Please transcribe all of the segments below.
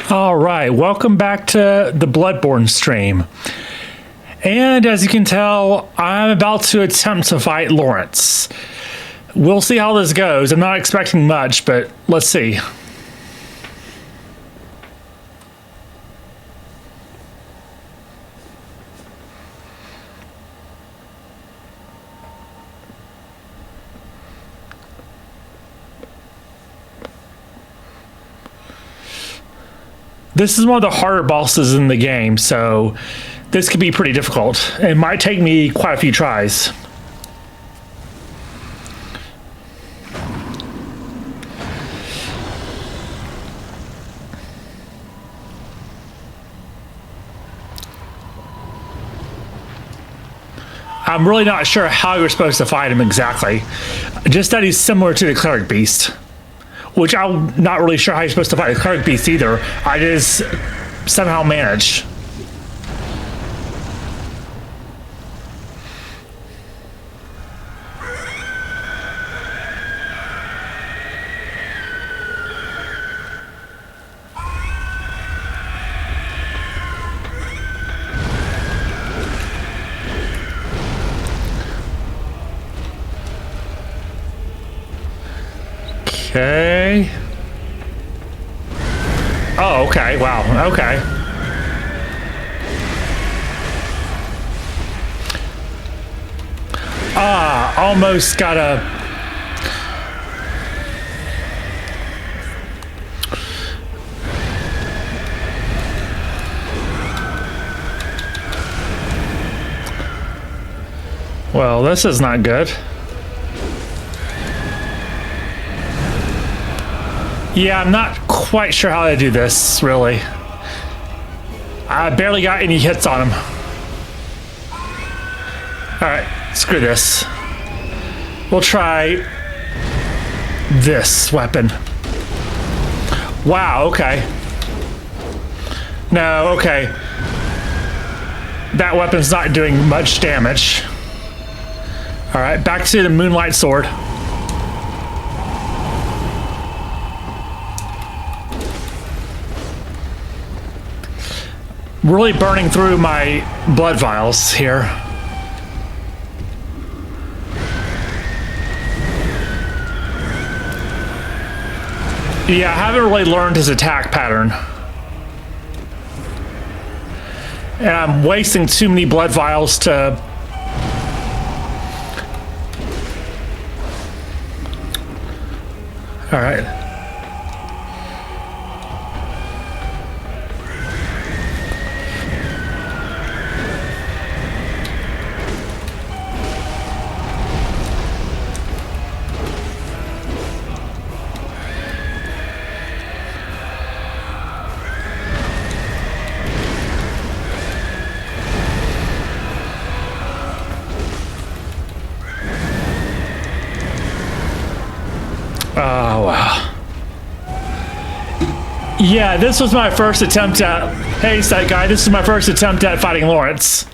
All right, welcome back to the Bloodborne stream. And as you can tell, I'm about to attempt to fight Lawrence. We'll see how this goes. I'm not expecting much, but let's see. This is one of the harder bosses in the game, so this could be pretty difficult. It might take me quite a few tries. I'm really not sure how you're supposed to fight him exactly. Just that he's similar to the Cleric Beast, which I'm not really sure how you're supposed to fight the Cleric Beast either. I just somehow managed. Okay. Oh, okay. Wow. Okay. Almost got a... Well, this is not good. Yeah, I'm not quite sure how to do this, really. I barely got any hits on him. Alright, screw this. We'll try this weapon. Wow, okay. No, okay. That weapon's not doing much damage. Alright, back to the Moonlight Sword. Really burning through my blood vials here. Yeah, I haven't really learned his attack pattern. And I'm wasting too many blood vials to... All right. Oh, wow. Yeah, this was my first attempt at... Hey, Sight Guy, this is my first attempt at fighting Lawrence.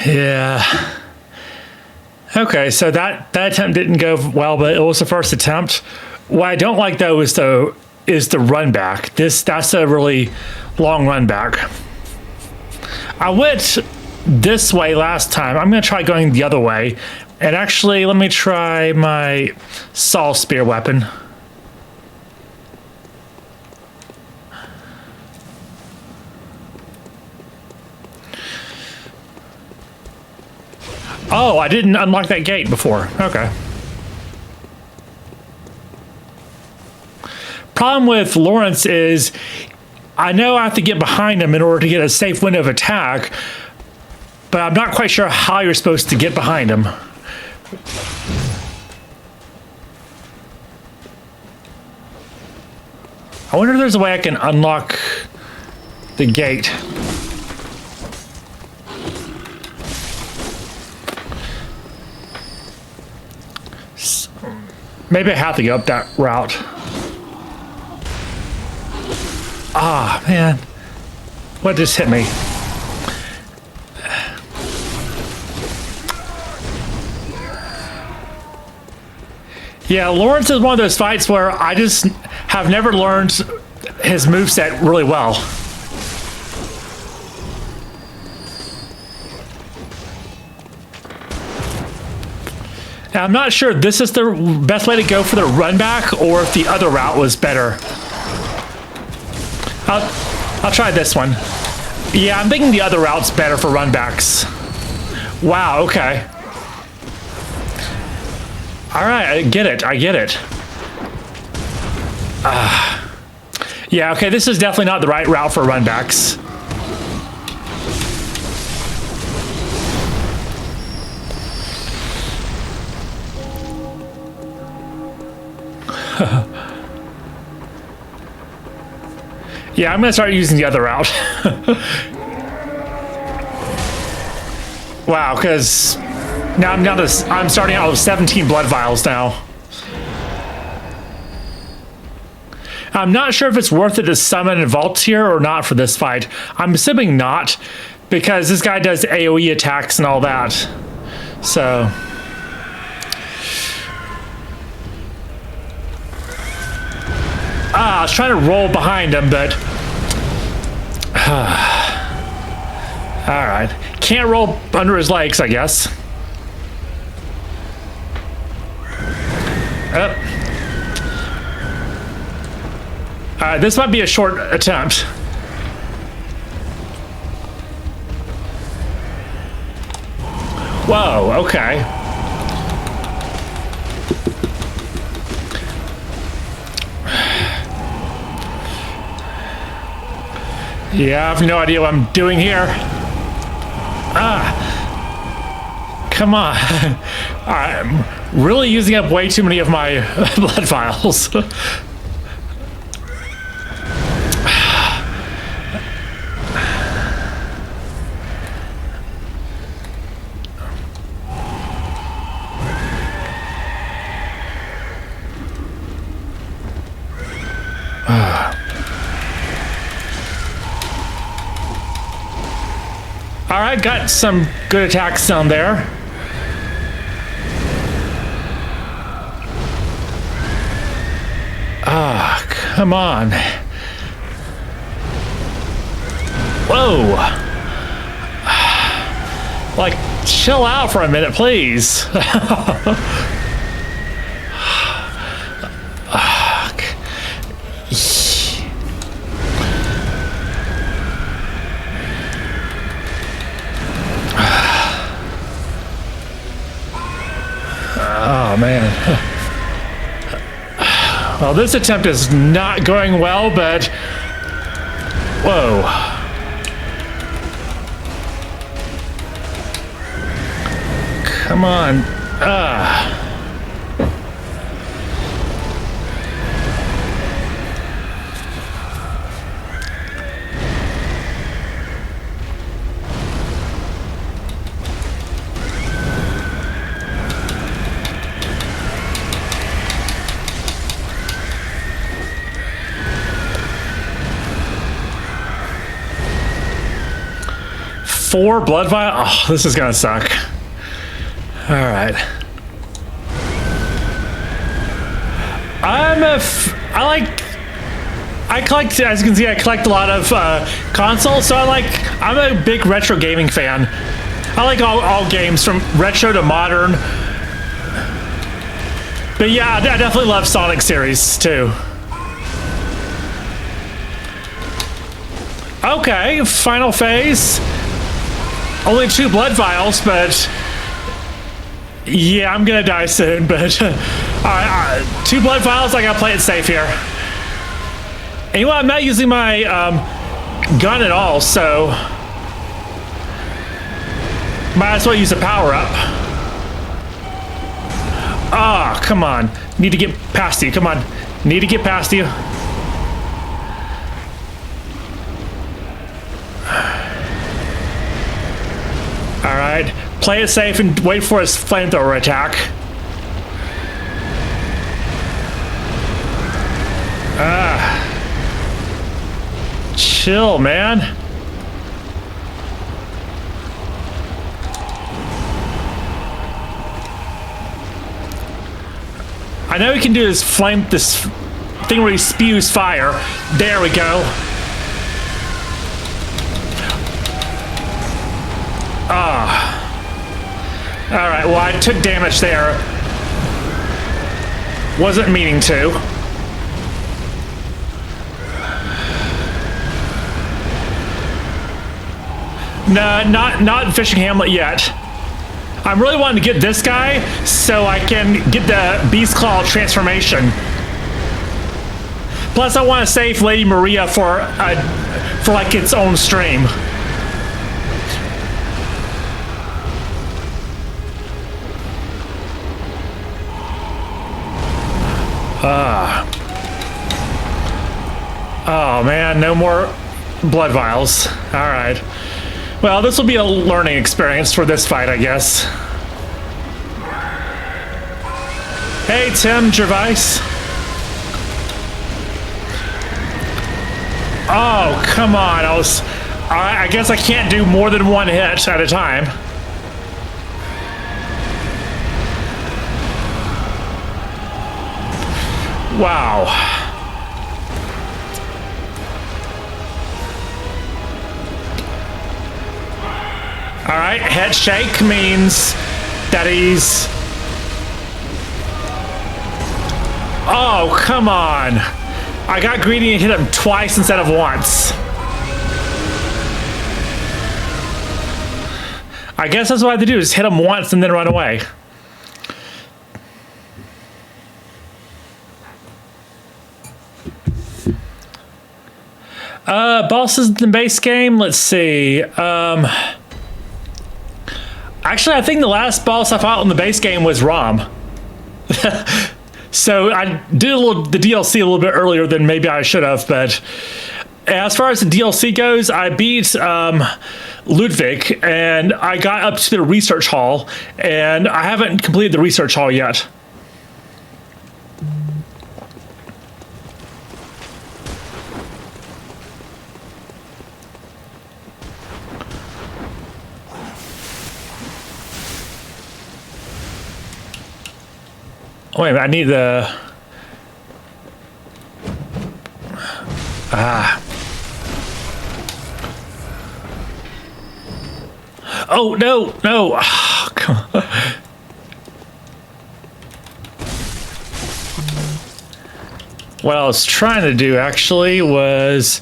Yeah. Okay, so that attempt didn't go well, but it was the first attempt. What I don't like, though, is the run back. That's a really long run back. I went this way last time. I'm going to try going the other way. And actually, let me try my Saw Spear weapon. Oh, I didn't unlock that gate before. Okay. Problem with Lawrence is I know I have to get behind him in order to get a safe window of attack, but I'm not quite sure how you're supposed to get behind him. I wonder if there's a way I can unlock the gate. Maybe I have to go up that route. Ah, man. What just hit me? Yeah, Lawrence is one of those fights where I just have never learned his moveset really well. And I'm not sure this is the best way to go for the run back or if the other route was better. I'll try this one. Yeah, I'm thinking the other route's better for run backs. Wow, okay. All right, I get it. I get it. Yeah, okay, this is definitely not the right route for run backs. Yeah, I'm gonna start using the other route. Wow, because now I'm starting out with 17 blood vials now. I'm not sure if it's worth it to summon and vault here or not for this fight. I'm assuming not, because this guy does AoE attacks and all that. So I was trying to roll behind him, but all right. Can't roll under his legs, I guess. This might be a short attempt. Whoa, okay. Yeah, I have no idea what I'm doing here. Come on. I'm really using up way too many of my blood vials. All right, got some good attacks down there. Come on. Whoa. Like, chill out for a minute, please. Oh, man. Well, this attempt is not going well, but... Whoa. Come on. Four blood vial. Oh, this is gonna suck. All right. I collect, as you can see, I collect a lot of consoles, so I'm a big retro gaming fan. I like all games, from retro to modern. But yeah, I definitely love Sonic series, too. Okay, final phase. Only 2 blood vials, but yeah, I'm gonna die soon, but 2 blood vials, I gotta play it safe here. Anyway, I'm not using my gun at all, so might as well use a power-up. Ah, come on. Need to get past you, come on. Need to get past you. Alright, play it safe and wait for his flamethrower attack. Chill, man. I know he can do this thing where he spews fire. There we go. Alright, well, I took damage there. Wasn't meaning to. No, not Fishing Hamlet yet. I'm really wanting to get this guy so I can get the Beast Claw transformation. Plus, I want to save Lady Maria for like its own stream. Oh man, no more blood vials. All right. Well, this will be a learning experience for this fight, I guess. Hey, Tim Gervais. Oh, come on. I guess I can't do more than one hit at a time. Wow. All right, head shake means that he's... Oh, come on. I got greedy and hit him twice instead of once. I guess that's what I have to do, is hit him once and then run away. Bosses in the base game, let's see. Actually, I think the last boss I fought in the base game was Rom. So I did the DLC a little bit earlier than maybe I should have, but as far as the DLC goes, I beat Ludwig, and I got up to the research hall, and I haven't completed the research hall yet. Wait a minute, I need the... Oh, no, no. Oh, come on. What I was trying to do, actually, was...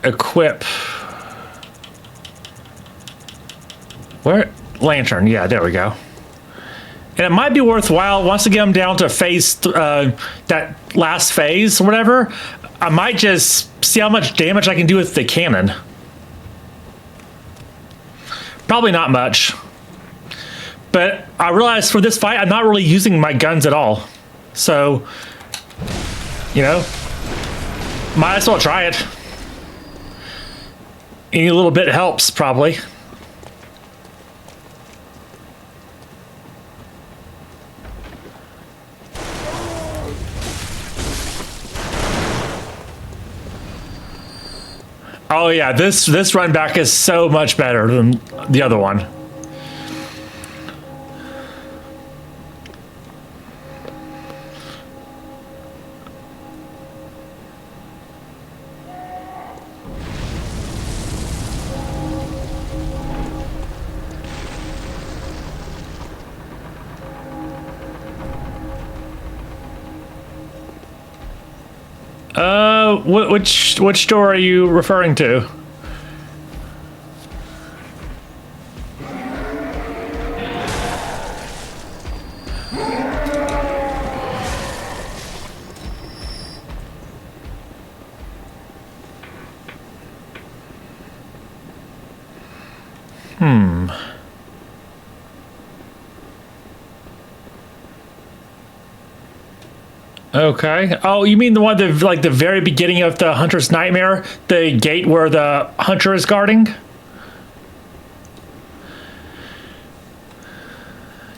equip... Where? Lantern, yeah, there we go. And it might be worthwhile, once I get them down to phase, that last phase or whatever, I might just see how much damage I can do with the cannon. Probably not much. But I realized for this fight, I'm not really using my guns at all. So, you know, might as well try it. Any little bit helps, probably. Oh yeah, this run back is so much better than the other one. Which door are you referring to? Okay. Oh, you mean the one that, like, the very beginning of the Hunter's Nightmare? The gate where the Hunter is guarding?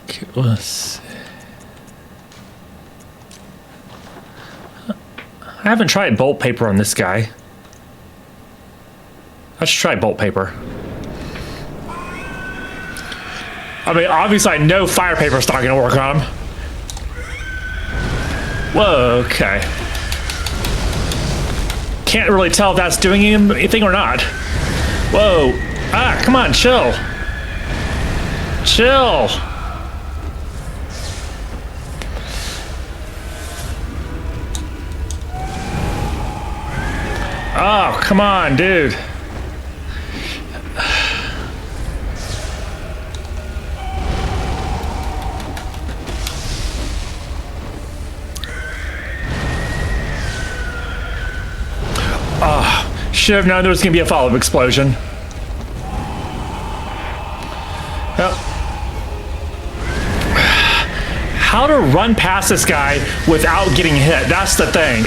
Okay, let's see. I haven't tried bolt paper on this guy. I should try bolt paper. I mean, obviously I know fire paper's not gonna work on him. Whoa, okay. Can't really tell if that's doing anything or not. Whoa. Ah, come on, chill. Chill. Oh, come on, dude. Oh, should have known there was going to be a follow-up explosion. Oh. How to run past this guy without getting hit? That's the thing.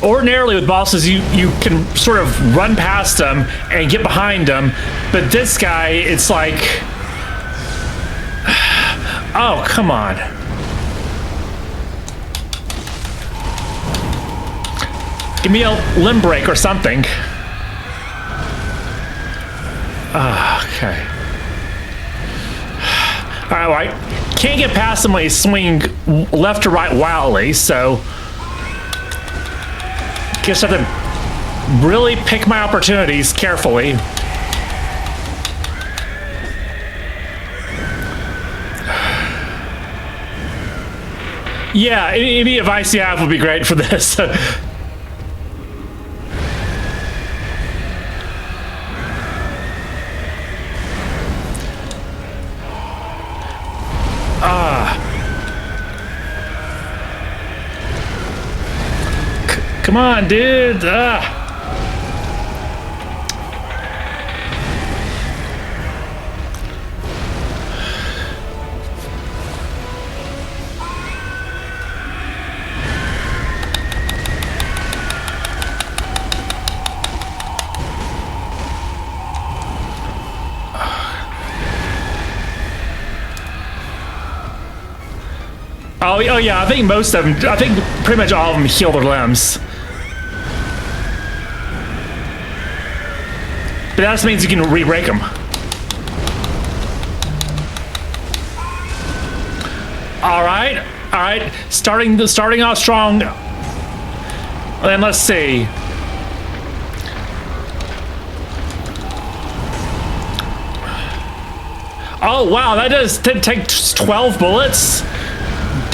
Ordinarily with bosses, you can sort of run past them and get behind them, but this guy, it's like, oh, come on. Give me a limb break or something. Okay. All right, well, I can't get past him when he's swinging left to right wildly, so guess I have to really pick my opportunities carefully. Yeah, any advice you have would be great for this. Come on, dude. Oh, yeah, I think most of them, I think pretty much all of them heal their limbs. But that just means you can re-break them. All right. Starting off strong. Then let's see. Oh wow, that does take 12 bullets.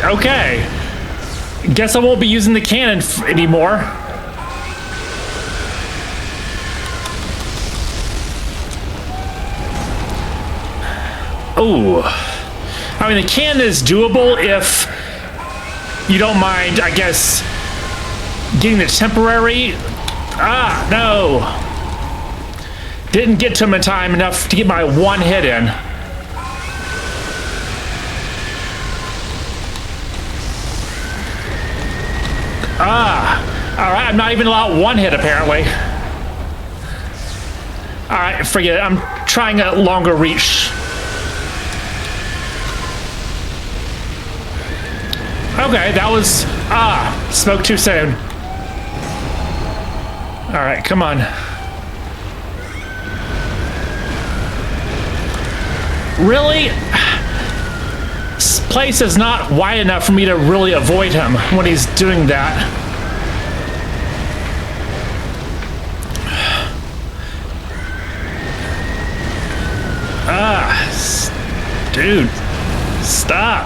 Okay. Guess I won't be using the cannon anymore. Oh, I mean, the cannon is doable if you don't mind, I guess, getting the temporary. Ah, no. Didn't get to him in time enough to get my one hit in. Ah, all right, I'm not even allowed one hit, apparently. All right, forget it. I'm trying a longer reach. Okay, that was, spoke too soon. All right, come on. Really? This place is not wide enough for me to really avoid him when he's doing that. Dude, stop.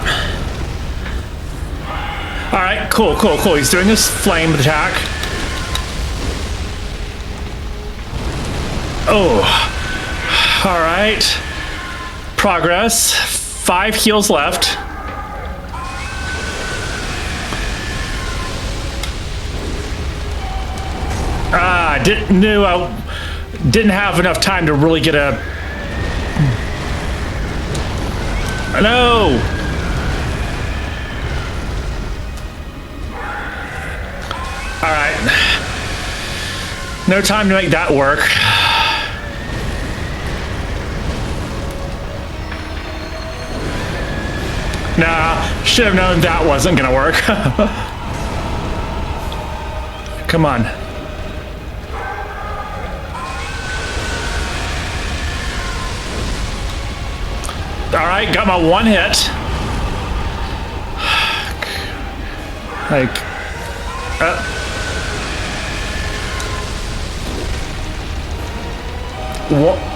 All right, cool. He's doing his flame attack. Oh, all right. Progress. 5 heals left. Didn't have enough time to really get a. No. All right. No time to make that work. Nah, should have known that wasn't gonna work. Come on. All right, got my one hit. Like,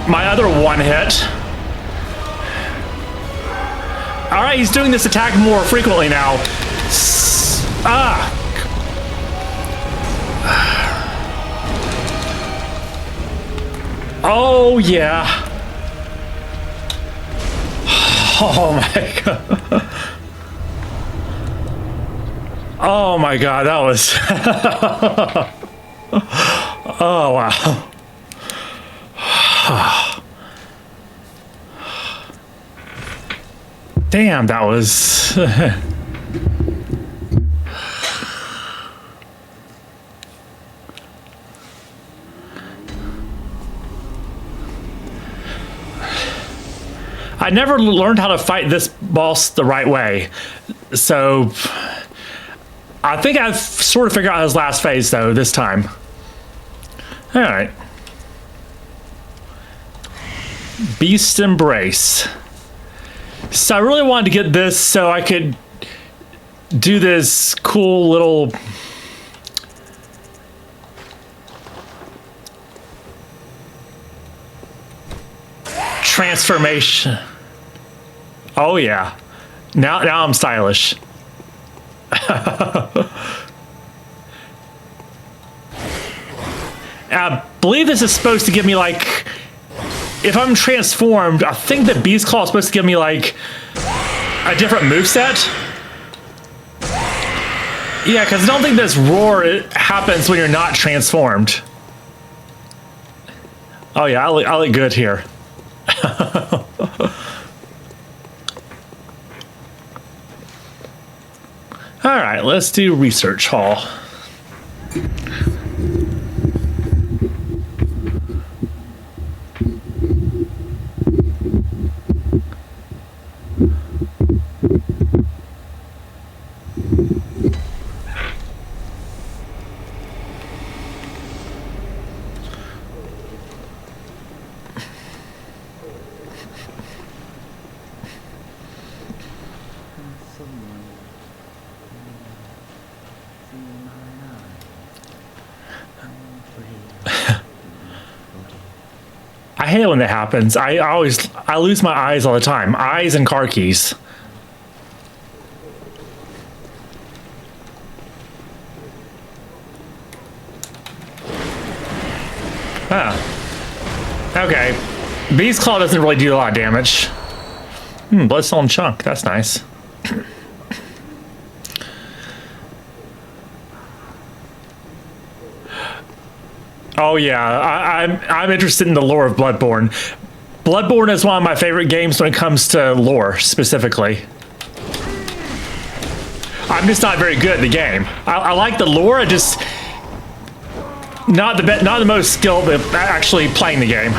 my other one hit. All right, he's doing this attack more frequently now. Oh, yeah. Oh, my God. Oh, my God, that was... Oh, wow. Damn, that was... I never learned how to fight this boss the right way, so I think I've sort of figured out his last phase though this time. All right, Beast Embrace. So I really wanted to get this so I could do this cool little transformation. Oh yeah. Now I'm stylish. I believe this is supposed to give me like, if I'm transformed, I think the Beast Claw is supposed to give me like a different moveset. Yeah, because I don't think this roar happens when you're not transformed. Oh yeah, I look good here. All right, let's do Research Hall. I hate it when that happens. I lose my eyes all the time. Eyes and car keys. Ah. Okay. Beast Claw doesn't really do a lot of damage. Bloodstone Chunk. That's nice. Oh yeah, I'm interested in the lore of Bloodborne. Bloodborne is one of my favorite games when it comes to lore, specifically. I'm just not very good at the game. I like the lore, I just not the most skilled at actually playing the game.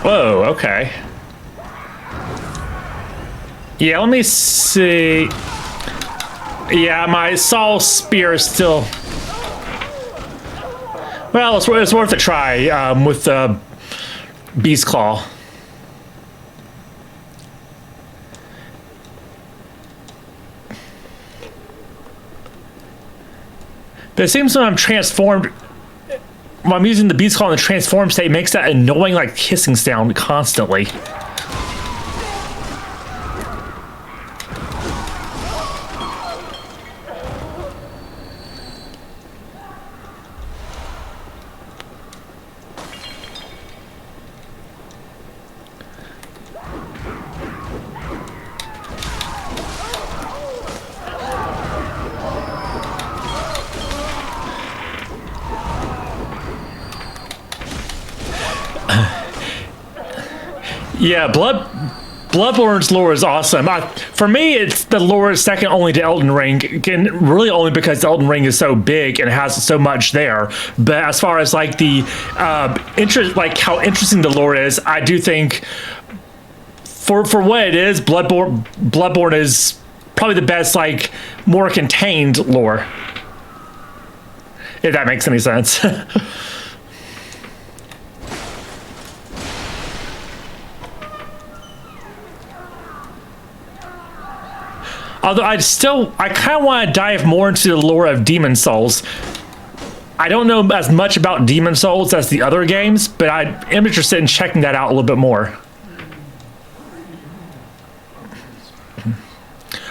Whoa, okay. Yeah, let me see. Yeah, my Saul Spear is still... Well, it's worth a try with the Beast Claw. But it seems when I'm transformed... When I'm using the Beast Claw in the transform state, it makes that annoying, like, hissing sound constantly. Yeah, Bloodborne's lore is awesome. For me, it's the lore is second only to Elden Ring, and really only because Elden Ring is so big and has so much there. But as far as like the interest, like how interesting the lore is, I do think for what it is, Bloodborne is probably the best, like, more contained lore. If that makes any sense. Although I kind of want to dive more into the lore of Demon Souls. I don't know as much about Demon Souls as the other games, but I am interested in checking that out a little bit more.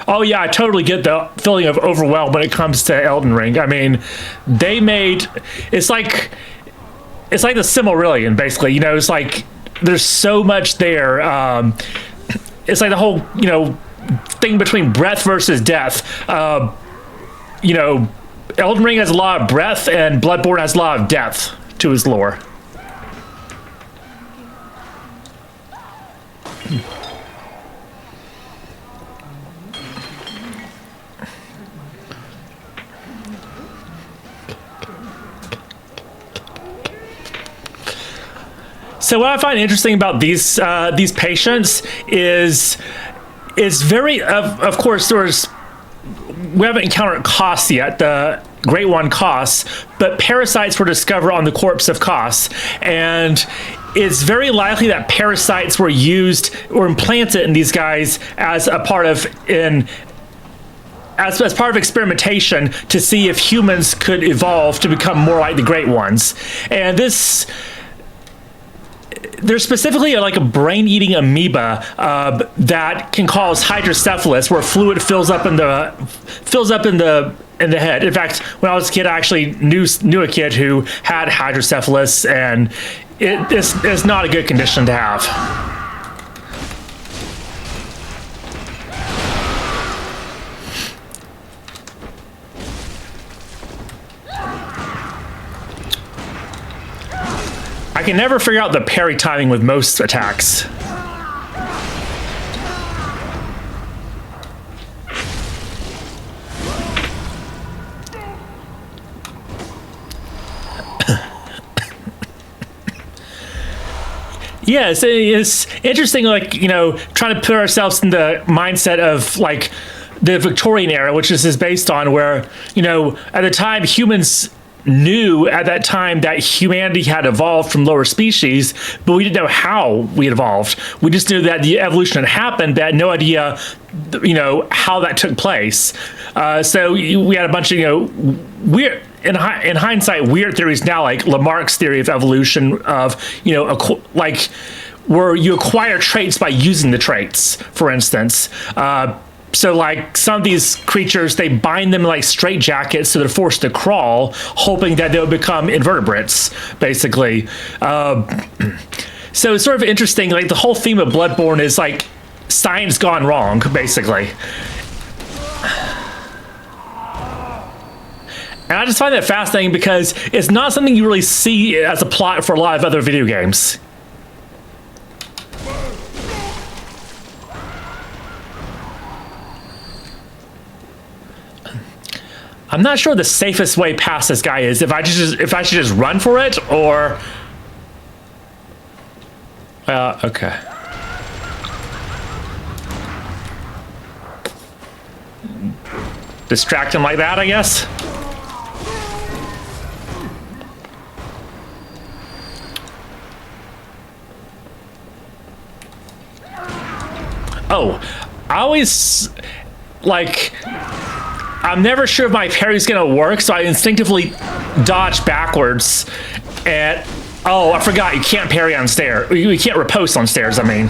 Oh yeah, I totally get the feeling of overwhelm when it comes to Elden Ring. I mean, they made it's like the Silmarillion, basically. You know, it's like there's so much there. It's like the whole, you know, thing between breadth versus depth. You know, Elden Ring has a lot of breadth, and Bloodborne has a lot of depth to his lore. So what I find interesting about these patients is very of course we haven't encountered Kos yet, the Great One Kos, but parasites were discovered on the corpse of Kos, and it's very likely that parasites were used or implanted in these guys as a part of as part of experimentation to see if humans could evolve to become more like the Great Ones. And there's specifically like a brain-eating amoeba that can cause hydrocephalus, where fluid fills up in the head. In fact, when I was a kid, I actually knew a kid who had hydrocephalus, and it's not a good condition to have. I can never figure out the parry timing with most attacks. Yeah, it's interesting, like, you know, trying to put ourselves in the mindset of, like, the Victorian era, which this is based on, where, you know, at the time, humans knew at that time that humanity had evolved from lower species, but we didn't know how we had evolved. We just knew that the evolution had happened, but had no idea, you know, how that took place. So we had a bunch of, you know, weird, in hindsight, weird theories now, like Lamarck's theory of evolution, of, you know, like where you acquire traits by using the traits, for instance. So, like, some of these creatures, they bind them like straitjackets so they're forced to crawl, hoping that they'll become invertebrates, basically. So it's sort of interesting, like, the whole theme of Bloodborne is, like, science gone wrong, basically. And I just find that fascinating because it's not something you really see as a plot for a lot of other video games. I'm not sure the safest way past this guy is. If I should just run for it, or okay. Distract him like that, I guess. Oh, I always, like, I'm never sure if my parry's gonna work, so I instinctively dodge backwards. And oh, I forgot, you can't parry on stairs. You can't riposte on stairs, I mean.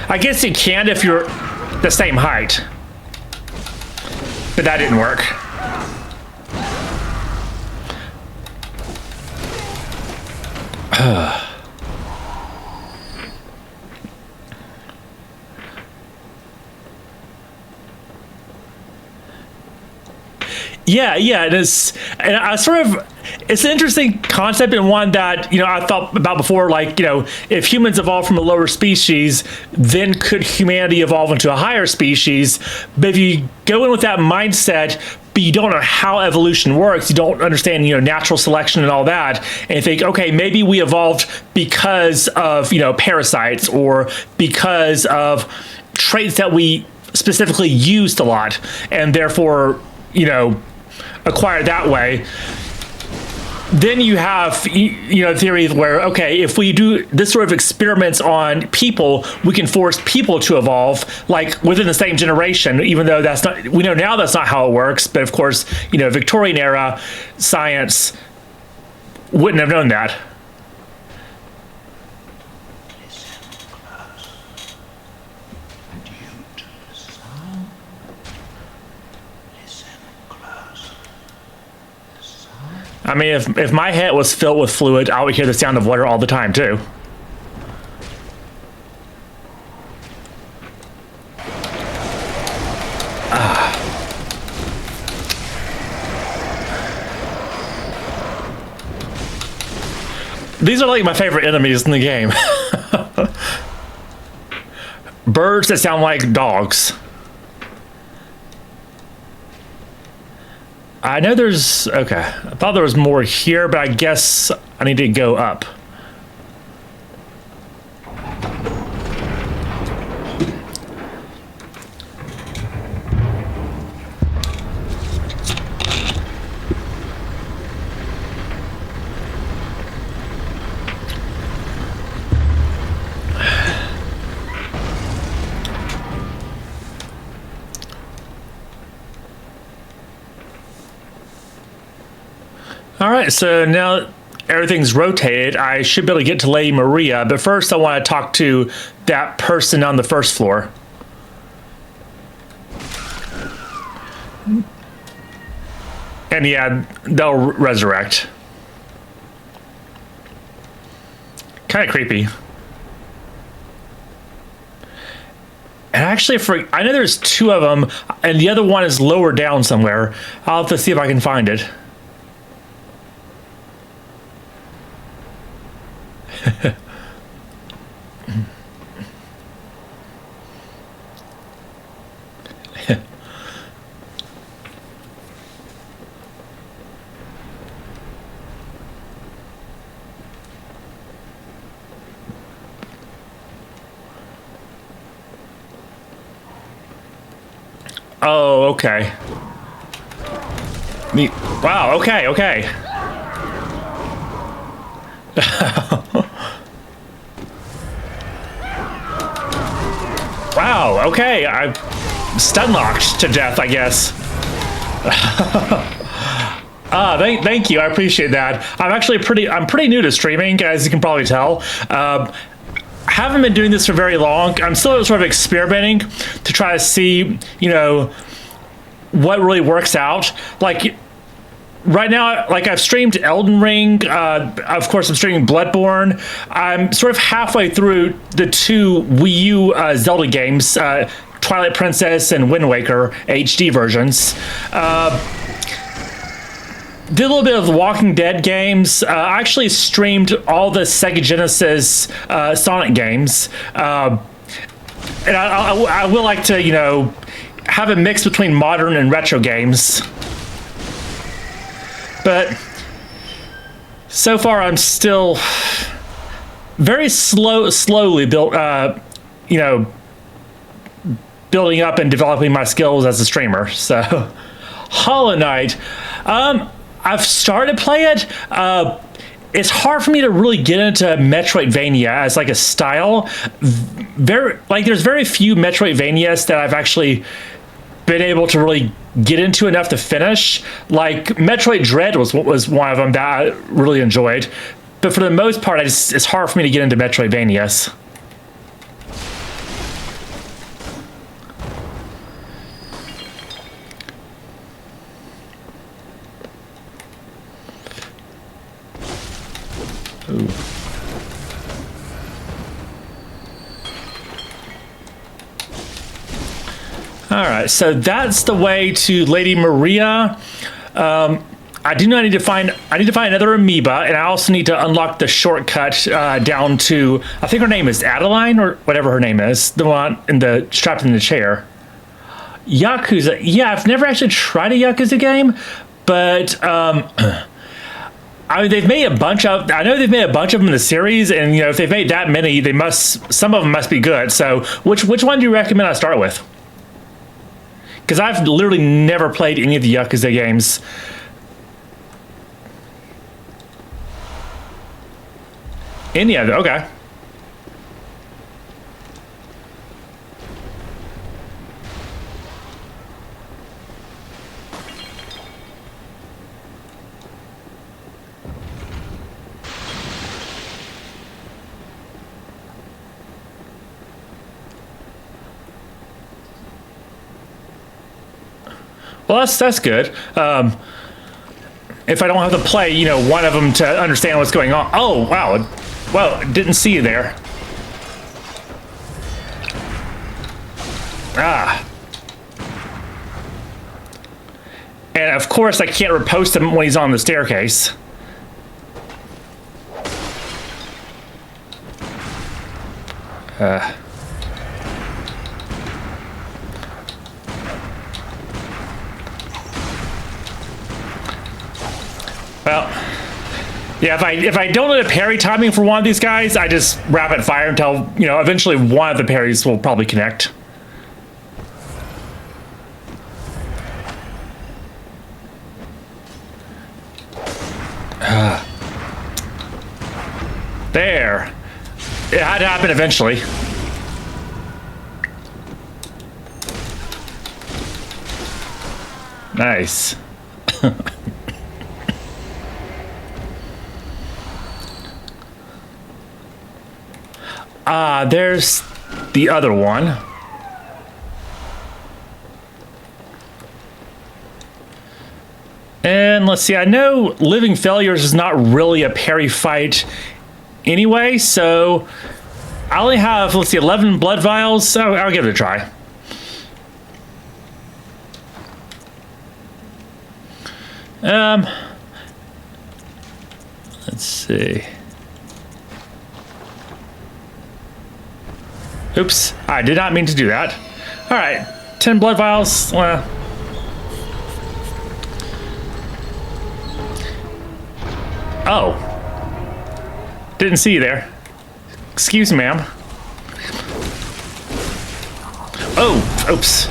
I guess you can if you're the same height. But that didn't work. Yeah, it is, and I sort of, it's an interesting concept, and one that, you know, I thought about before, like, you know, if humans evolved from a lower species, then could humanity evolve into a higher species? But if you go in with that mindset, but you don't know how evolution works, you don't understand, you know, natural selection and all that, and you think, okay, maybe we evolved because of, you know, parasites, or because of traits that we specifically used a lot, and therefore, acquired that way. Then you have, theories where, okay, if we do this sort of experiments on people, we can force people to evolve, like within the same generation, even though we know now that's not how it works. But of course, Victorian era science wouldn't have known that. I mean, if my head was filled with fluid, I would hear the sound of water all the time, too. These are like my favorite enemies in the game. Birds that sound like dogs. I know there's... Okay. I thought there was more here, but I guess I need to go up. All right, so now everything's rotated. I should be able to get to Lady Maria, but first I want to talk to that person on the first floor. And yeah, they'll resurrect. Kind of creepy. And actually, I know there's two of them, and the other one is lower down somewhere. I'll have to see if I can find it. Oh, okay. Neat. Wow, okay. Wow, okay. I'm stun locked to death, I guess. Thank you. I appreciate that. I'm pretty new to streaming, as you can probably tell. Haven't been doing this for very long. I'm still sort of experimenting to try to see, what really works out. Like right now, like I've streamed Elden Ring. Of course, I'm streaming Bloodborne. I'm sort of halfway through the two Wii U Zelda games, Twilight Princess and Wind Waker HD versions. Did a little bit of the Walking Dead games. I actually streamed all the Sega Genesis Sonic games. And I will like to, have a mix between modern and retro games. But so far, I'm still very slowly building up and developing my skills as a streamer. So, Hollow Knight. I've started to play it. It's hard for me to really get into Metroidvania as like a style. There's very few Metroidvanias that I've actually been able to really get into enough to finish. Like Metroid Dread was one of them that I really enjoyed. But for the most part, it's hard for me to get into Metroidvanias. Ooh. All right, so that's the way to Lady Maria. I do not need to find. I need to find another amoeba, and I also need to unlock the shortcut down to. I think her name is Adeline or whatever her name is, the one strapped in the chair. Yakuza. Yeah, I've never actually tried a Yakuza game, but I mean, they've made a bunch of. I know they've made a bunch of them in the series, and if they've made that many, some of them must be good. So, which one do you recommend I start with? Because I've literally never played any of the Yakuza games. Any of them, okay. Well, that's good. If I don't have to play, you know, one of them to understand what's going on. Oh, wow. Well, didn't see you there. Ah. And of course, I can't riposte him when he's on the staircase. Well, yeah, if I don't know the parry timing for one of these guys, I just rapid fire until, you know, eventually one of the parries will probably connect. There. It had to happen eventually. Nice. There's the other one. And let's see, I know Living Failures is not really a parry fight anyway, so I only have, let's see, 11 blood vials, so I'll give it a try. Let's see. Oops, I did not mean to do that. All right, 10 blood vials. Oh. Didn't see you there. Excuse me, ma'am. Oh, oops.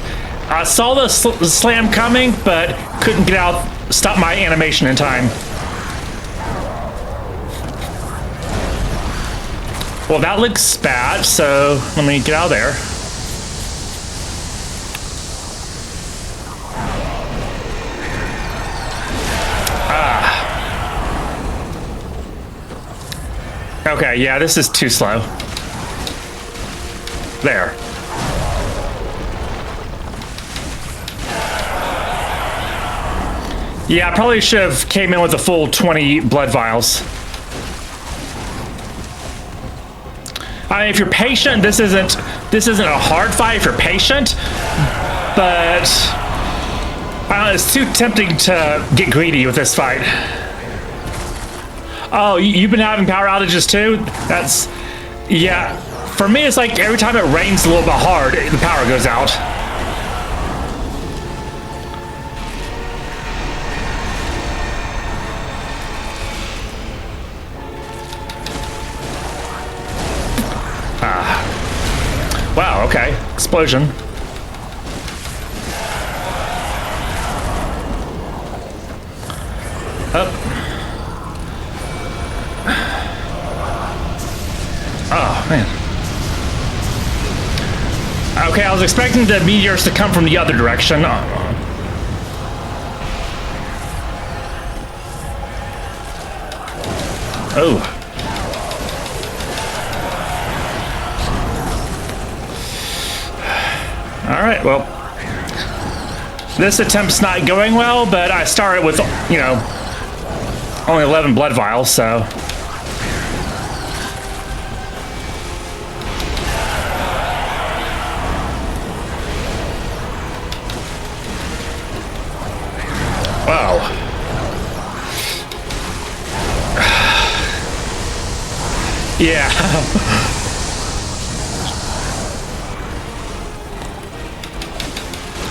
I saw the slam coming, but couldn't get out, stop my animation in time. Well, that looks bad, so let me get out of there. Okay, yeah, this is too slow. There. Yeah, I probably should have came in with a full 20 blood vials. I mean, if you're patient, this isn't a hard fight if you're patient, but I don't know, it's too tempting to get greedy with this fight. Oh, you've been having power outages too? That's, yeah. For me, it's like every time it rains a little bit hard, the power goes out. Wow, okay. Explosion. Up. Oh, man. Okay, I was expecting the meteors to come from the other direction. Oh. All right, well, this attempt's not going well, but I started with, you know, only 11 blood vials, so. Wow. Yeah.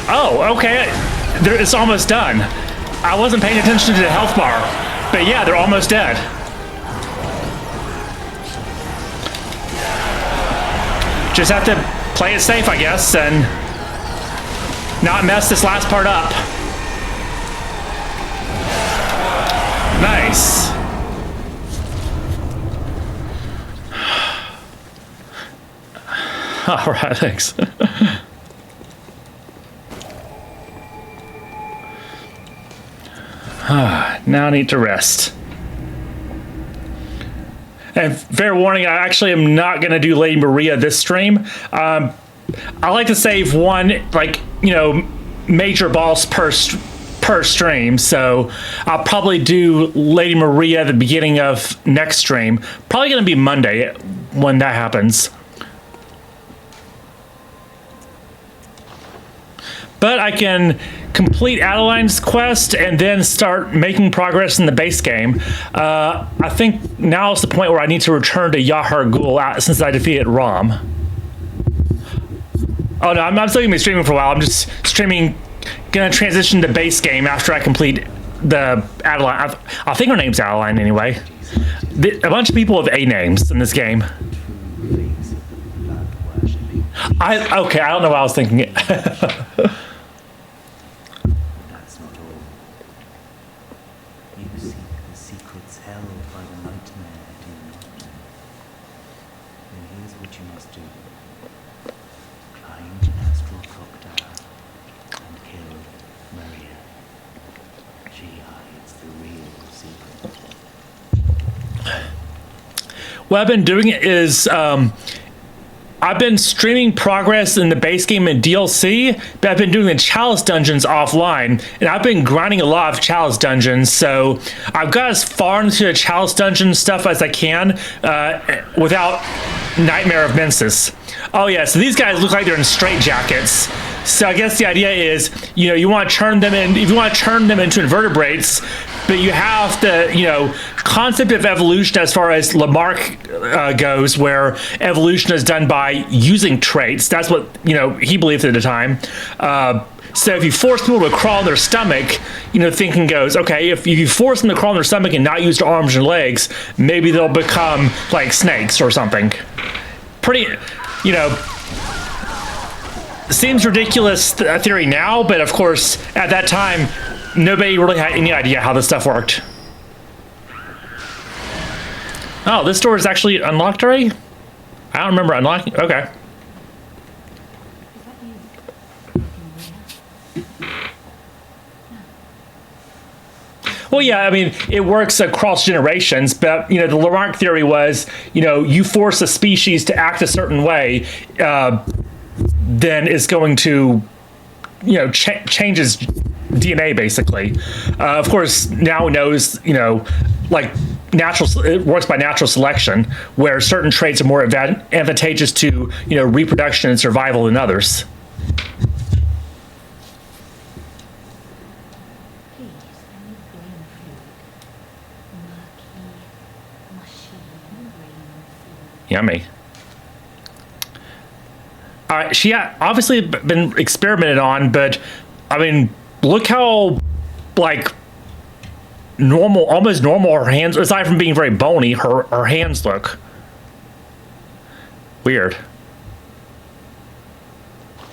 Oh, okay. It's almost done. I wasn't paying attention to the health bar, but yeah, they're almost dead. Just have to play it safe, I guess, and Not mess this last part up. Nice. All right, thanks. Now I need to rest. And fair warning, I actually am not going to do Lady Maria this stream. I like to save one, like, you know, major boss per stream. So I'll probably do Lady Maria at the beginning of next stream. Probably going to be Monday when that happens. But I can complete Adeline's quest and then start making progress in the base game. I think now is the point where I need to return to Yharnam since I defeated Rom. Oh no, I'm still gonna be streaming for a while. I'm just gonna transition to base game after I complete the Adeline. I think her name's Adeline anyway. A bunch of people have A names in this game. Okay, I don't know what I was thinking. What I've been doing is I've been streaming progress in the base game and DLC, but I've been doing the chalice dungeons offline, and I've been grinding a lot of chalice dungeons, so I've got as far into the chalice dungeon stuff as I can without Nightmare of Mensis. Oh yeah, so these guys look like they're in straitjackets. So I guess the idea is, you know, you want to turn them in, if you want to turn them into invertebrates, but you have the, you know, concept of evolution as far as Lamarck goes, where evolution is done by using traits. That's what, you know, he believed at the time. So if you force people to crawl on their stomach, you know, thinking goes, okay, if you force them to crawl on their stomach and not use their arms and legs, maybe they'll become like snakes or something. Pretty, you know, seems ridiculous theory now, but of course, at that time, nobody really had any idea how this stuff worked. Oh, this door is actually unlocked already? I don't remember unlocking. Okay. Well, yeah, I mean, it works across generations, but, you know, the Lamarck theory was, you know, you force a species to act a certain way, then it's going to, you know, change its DNA, basically. Of course, now it knows, you know, like, it works by natural selection, where certain traits are more advantageous to, you know, reproduction and survival than others. Yummy. All right, she obviously been experimented on, but I mean, look how, like, normal, almost normal her hands, aside from being very bony, her hands look. Weird. Oh,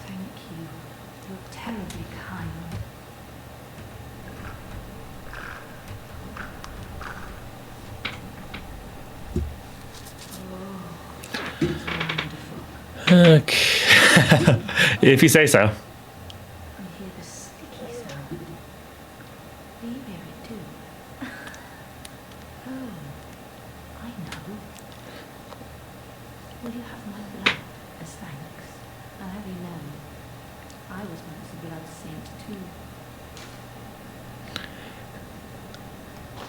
thank you. You're terribly kind. Okay. If you say so. I hear the sticky sound. Do you hear it too? Oh, I know. Will you have my blood as thanks? I'll have you know, I was once a blood saint too.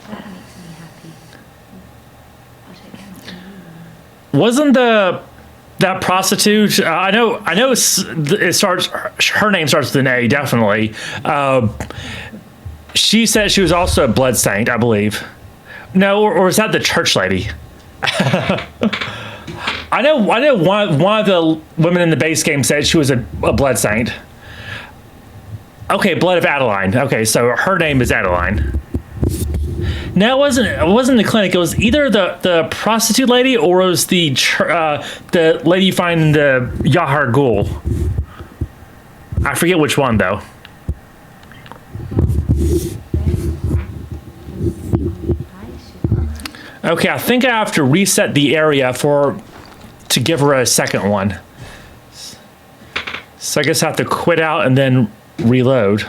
That makes me happy. But I cannot believe. Wasn't that prostitute? I know. It starts. Her name starts with an A, definitely. She said she was also a blood saint, I believe. No, or is that the church lady? I know. One of the women in the base game said she was a blood saint. Okay, Blood of Adeline. Okay, so her name is Adeline. No, it wasn't the clinic. It was either the prostitute lady or it was the lady you find in the Yahar Ghul. I forget which one though. Okay, I think I have to reset the area to give her a second one. So I guess I have to quit out and then reload.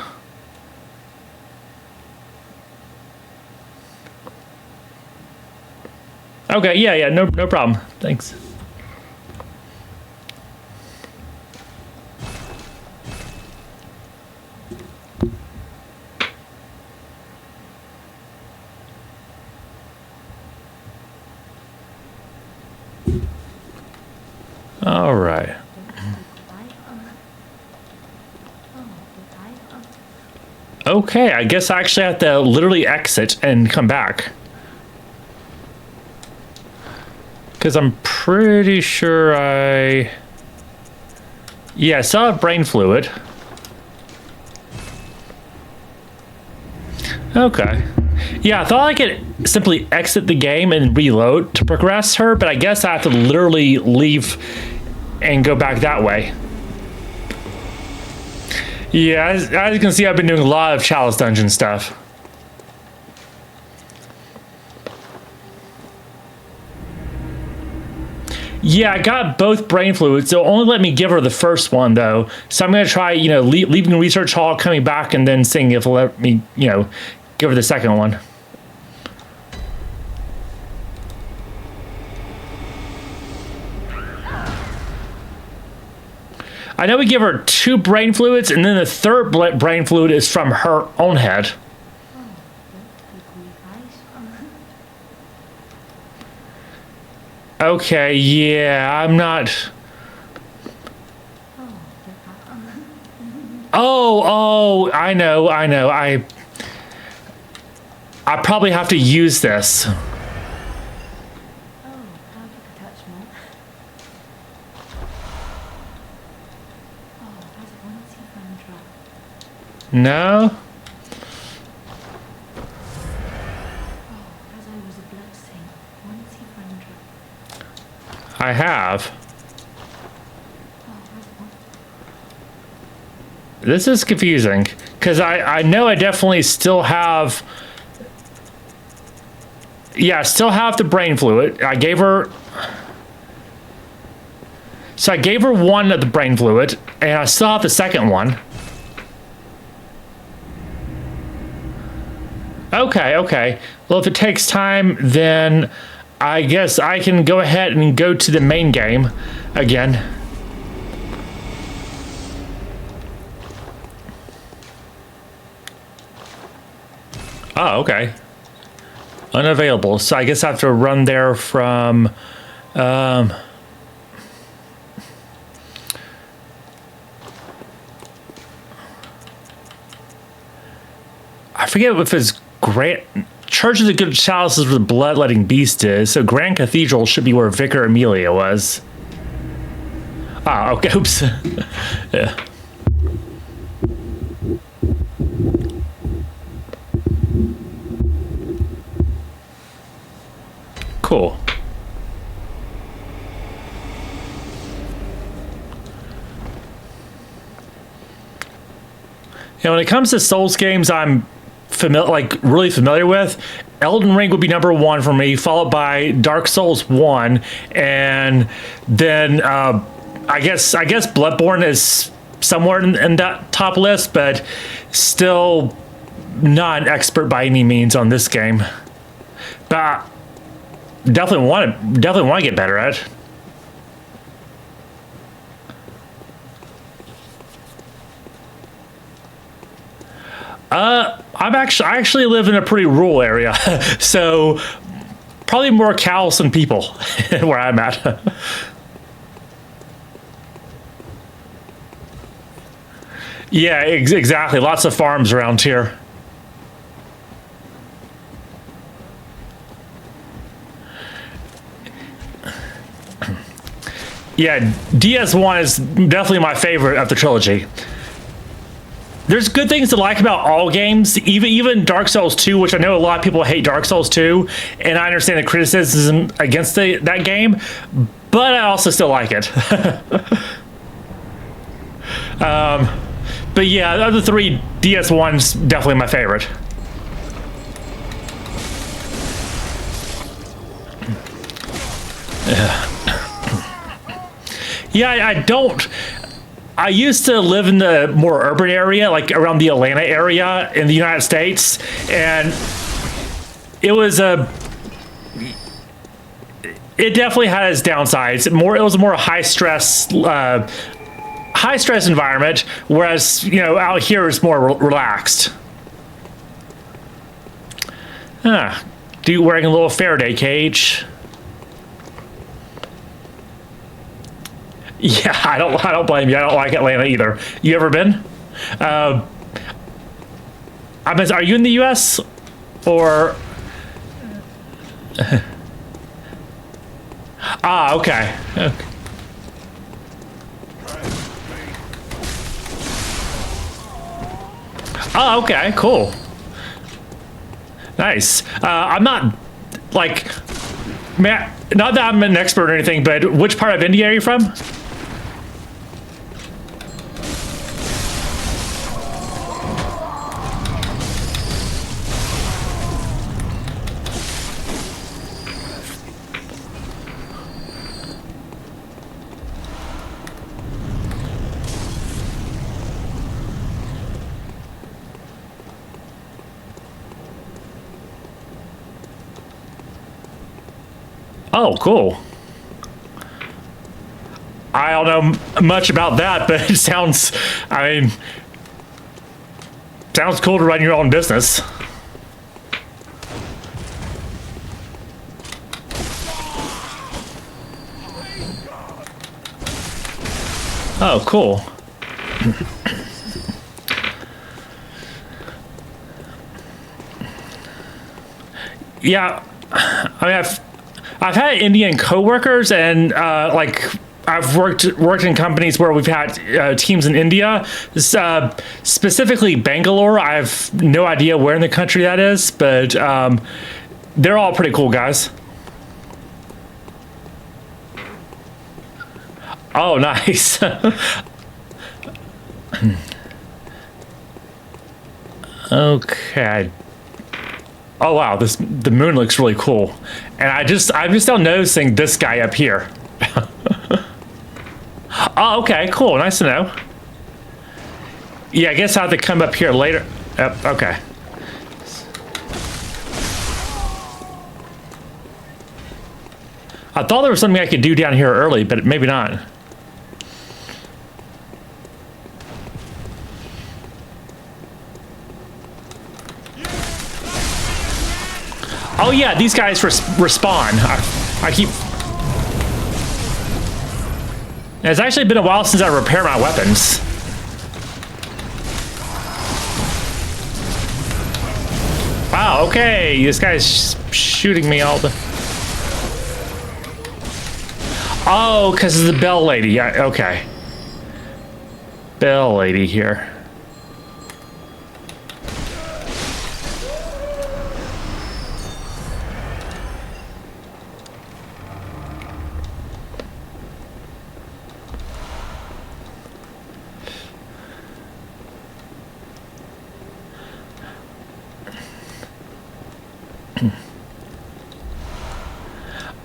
Okay, yeah, no problem. Thanks. All right. Okay, I guess I actually have to literally exit and come back. Because I'm pretty sure yeah, I still have brain fluid. Okay. Yeah, I thought I could simply exit the game and reload to progress her, but I guess I have to literally leave and go back that way. Yeah, as you can see, I've been doing a lot of Chalice Dungeon stuff. Yeah, I got both brain fluids, so only let me give her the first one, though. So I'm going to try, leaving Research Hall, coming back, and then seeing if it'll let me, give her the second one. I know we give her 2 brain fluids, and then the third brain fluid is from her own head. Okay, yeah, I'm not... Oh, I know. I probably have to use this. No? I have. This is confusing, because I know I definitely still have... Yeah, I still have the brain fluid. I gave her... So I gave her 1 of the brain fluid, and I still have the second one. Okay. Well, if it takes time, then I guess I can go ahead and go to the main game again. Oh, okay. Unavailable. So I guess I have to run there from... I forget if it's Church of the Good Chalice is where the Bloodletting Beast is, so Grand Cathedral should be where Vicar Amelia was. Ah, okay, oops. Yeah. Cool. When it comes to Souls games, I'm really familiar with. Elden Ring would be number 1 for me, followed by Dark Souls 1, and then I guess Bloodborne is somewhere in that top list, but still not an expert by any means on this game. But definitely want to get better at it. I actually live in a pretty rural area, so probably more cows than people where I'm at. Yeah, exactly. Lots of farms around here. Yeah, DS1 is definitely my favorite of the trilogy. There's good things to like about all games, even Dark Souls 2, which I know a lot of people hate Dark Souls 2, and I understand the criticism against that game, but I also still like it. But yeah, the other three, DS1's definitely my favorite. Yeah, I don't. I used to live in the more urban area, like around the Atlanta area in the United States, and it was a. It definitely had its downsides. It was a more high stress environment, whereas out here it's more relaxed. Dude wearing a little Faraday cage. Yeah, I don't blame you. I don't like Atlanta either. You ever been? Are you in the U.S. or? Okay. Oh, okay, cool. Nice. I'm not like, man, not that I'm an expert or anything, but which part of India are you from? Oh, cool. I don't know much about that, but it sounds, sounds cool to run your own business. Oh, cool. Yeah, I've had Indian coworkers, and like I've worked in companies where we've had teams in India, specifically Bangalore. I have no idea where in the country that is, but they're all pretty cool guys. Oh, nice. Okay. Oh wow, the moon looks really cool, and I'm just now noticing this guy up here. Oh, okay, cool, nice to know. Yeah, I guess I'll have to come up here later. Okay. I thought there was something I could do down here early, but maybe not. Oh yeah, these guys respawn. I keep... It's actually been a while since I repaired my weapons. Wow, okay, this guy's shooting me all the... Oh, because of the bell lady. Yeah, okay. Bell lady here.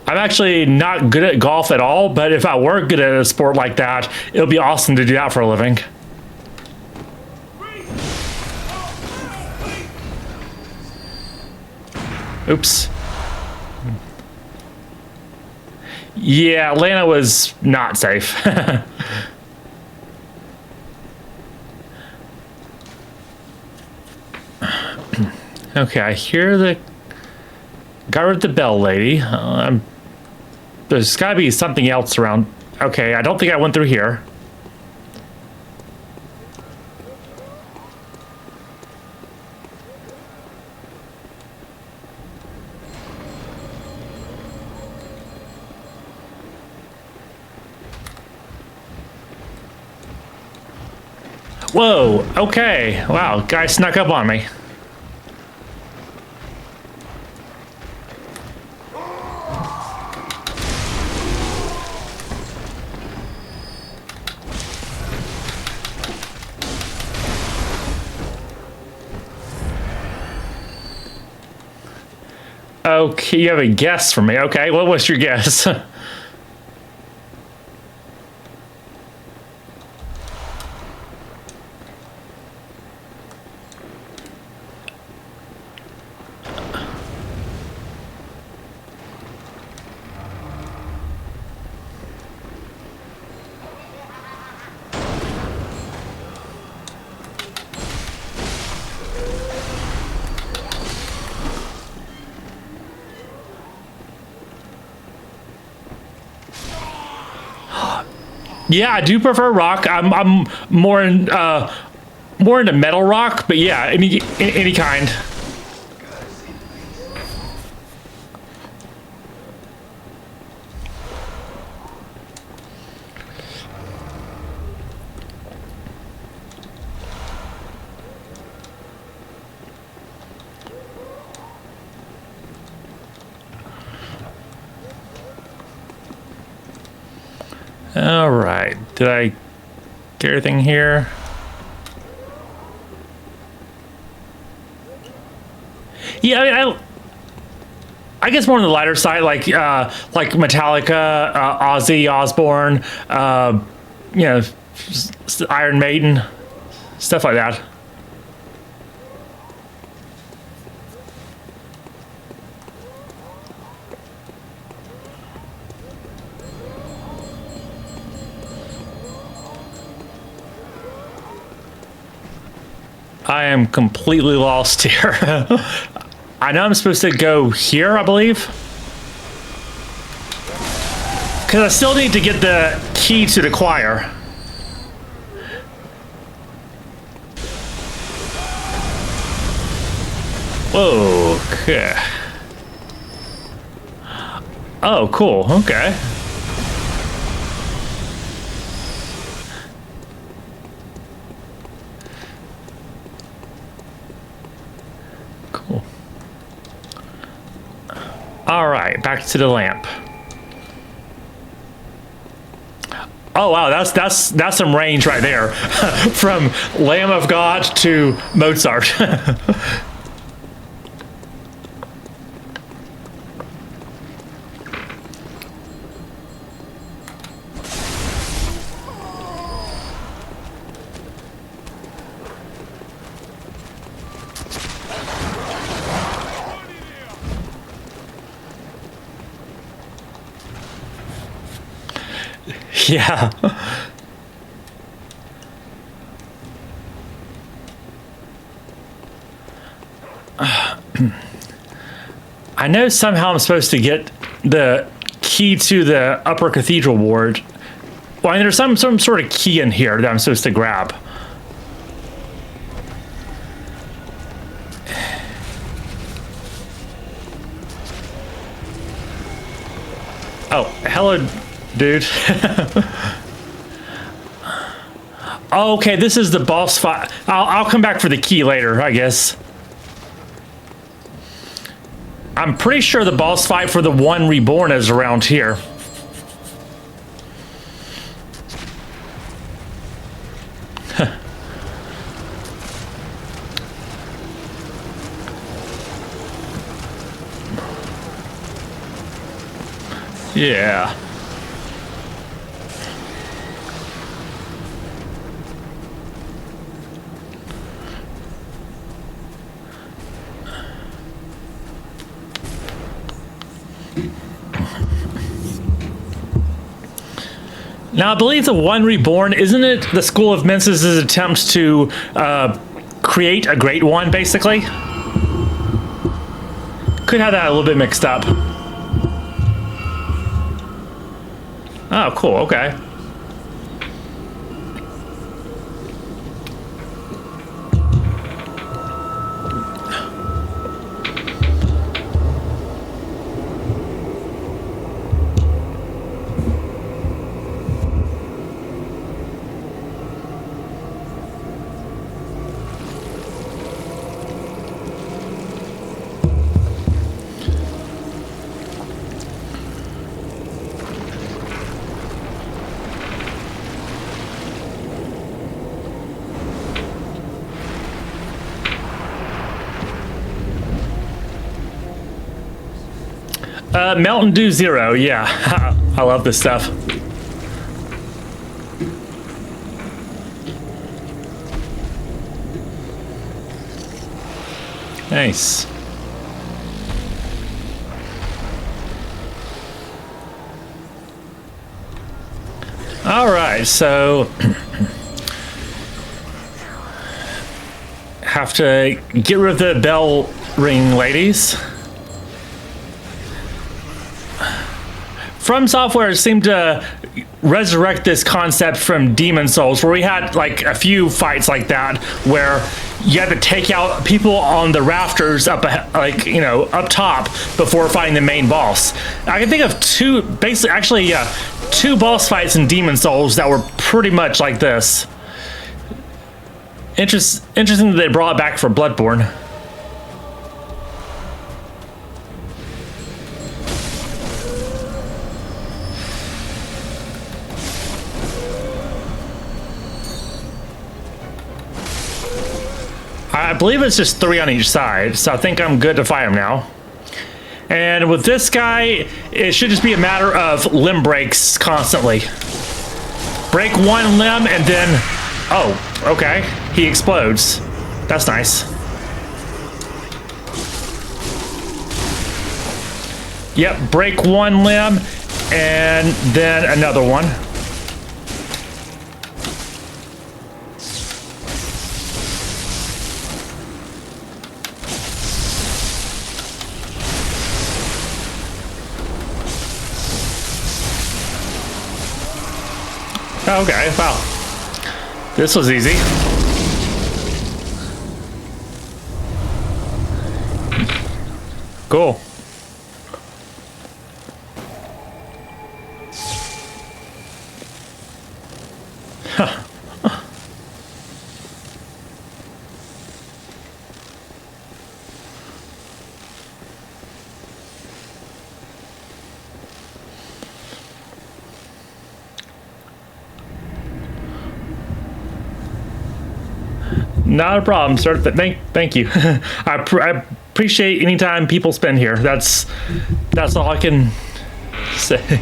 I'm actually not good at golf at all, but if I were good at a sport like that, it would be awesome to do that for a living. Oops. Yeah, Atlanta was not safe. Okay, I hear got rid of the bell lady. There's gotta be something else around. Okay, I don't think I went through here. Whoa, okay. Wow, guy snuck up on me. Okay, you have a guess for me. Okay, what was your guess? Yeah, I do prefer rock. I'm more more into metal rock, but yeah, any kind. All right, did I get everything here? Yeah, I guess more on the lighter side, like Metallica, Ozzy Osbourne, you know, Iron Maiden, stuff like that. I am completely lost here. I know I'm supposed to go here, I believe. Because I still need to get the key to the choir. Okay. Oh, cool. Okay. Cool. All right, back to the lamp. Oh wow, that's some range right there, from Lamb of God to Mozart. Yeah. I know somehow I'm supposed to get the key to the upper cathedral ward. Well, I mean, there's some sort of key in here that I'm supposed to grab. Oh, hello, dude. Okay, this is the boss fight. I'll come back for the key later, I guess. I'm pretty sure the boss fight for the one reborn is around here. Yeah. Now, I believe the One Reborn, isn't it the School of Menses' attempts to create a Great One, basically? Could have that a little bit mixed up. Oh, cool, okay. Mountain Dew Zero, yeah. I love this stuff. Nice. All right, so have to get rid of the bell ring ladies. From Software seemed to resurrect this concept from Demon Souls, where we had like a few fights like that where you had to take out people on the rafters up, like, you know, up top before fighting the main boss. I can think of two, basically, actually, yeah, two boss fights in Demon Souls that were pretty much like this. Interesting that they brought it back for Bloodborne. I believe it's just 3 on each side, so I think I'm good to fight him now. And with this guy, it should just be a matter of limb breaks constantly. Break one limb and then... Oh, okay. He explodes. That's nice. Yep, break one limb and then another one. Okay, wow. This was easy. Cool. Huh. Not a problem, sir. Thank you. I appreciate any time people spend here. That's all I can say.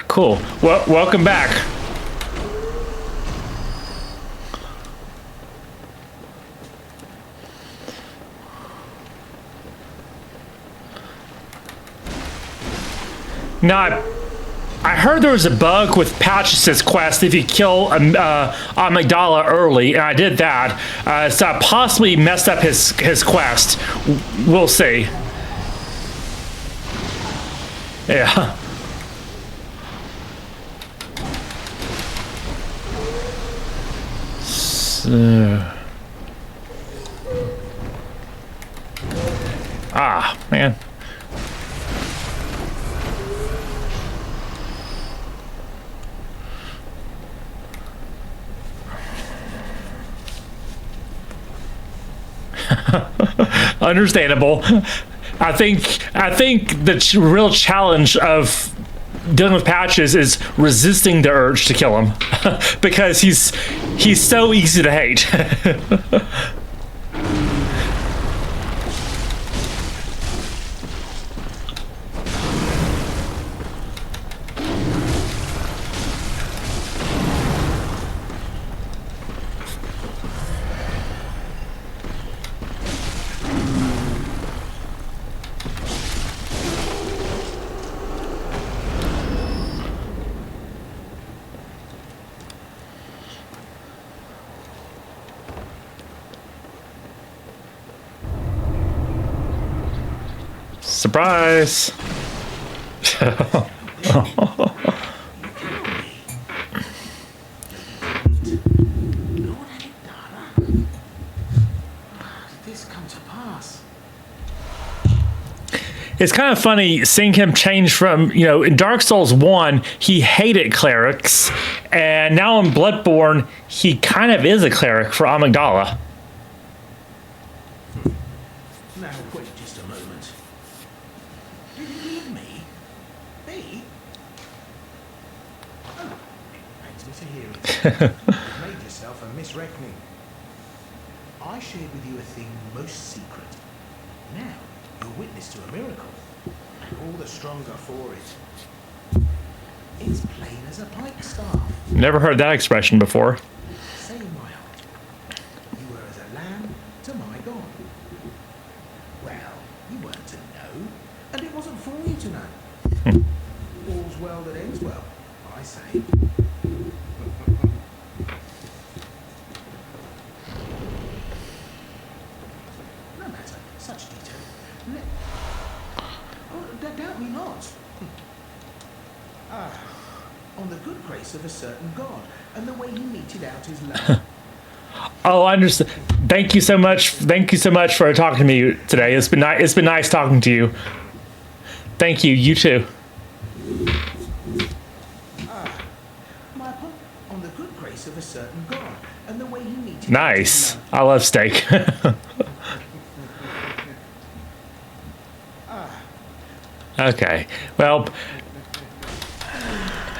Cool. Well, welcome back. Now, I heard there was a bug with Patches' quest if you kill Amygdala early, and I did that. So I possibly messed up his quest. We'll see. Yeah. Ah, man. Understandable. I think the real challenge of dealing with Patches is resisting the urge to kill him because he's so easy to hate. Surprise! it's kind of funny seeing him change from, in Dark Souls 1, he hated clerics, and now in Bloodborne, he kind of is a cleric for Amygdala. Now, wait just a moment. Did you hear me? Me? Oh, pains me to hear it. You've made yourself a misreckoning. I shared with you a thing most secret. Now, you're witness to a miracle, and all the stronger for it. It's plain as a pikestaff. Never heard that expression before. Say in my heart, you were as a lamb to my God. Well, you weren't to know, and it wasn't for you to know. All's well that ends well, I say. No matter, such detail. Doubt me not. On the good grace of a certain God, and the way he meted out his love. Oh, I understand. Thank you so much. Thank you so much for talking to me today. It's been nice talking to you. Thank you. You too. On the good grace of a certain God, and the way he meted Nice. out his love. I love steak. Okay. Well,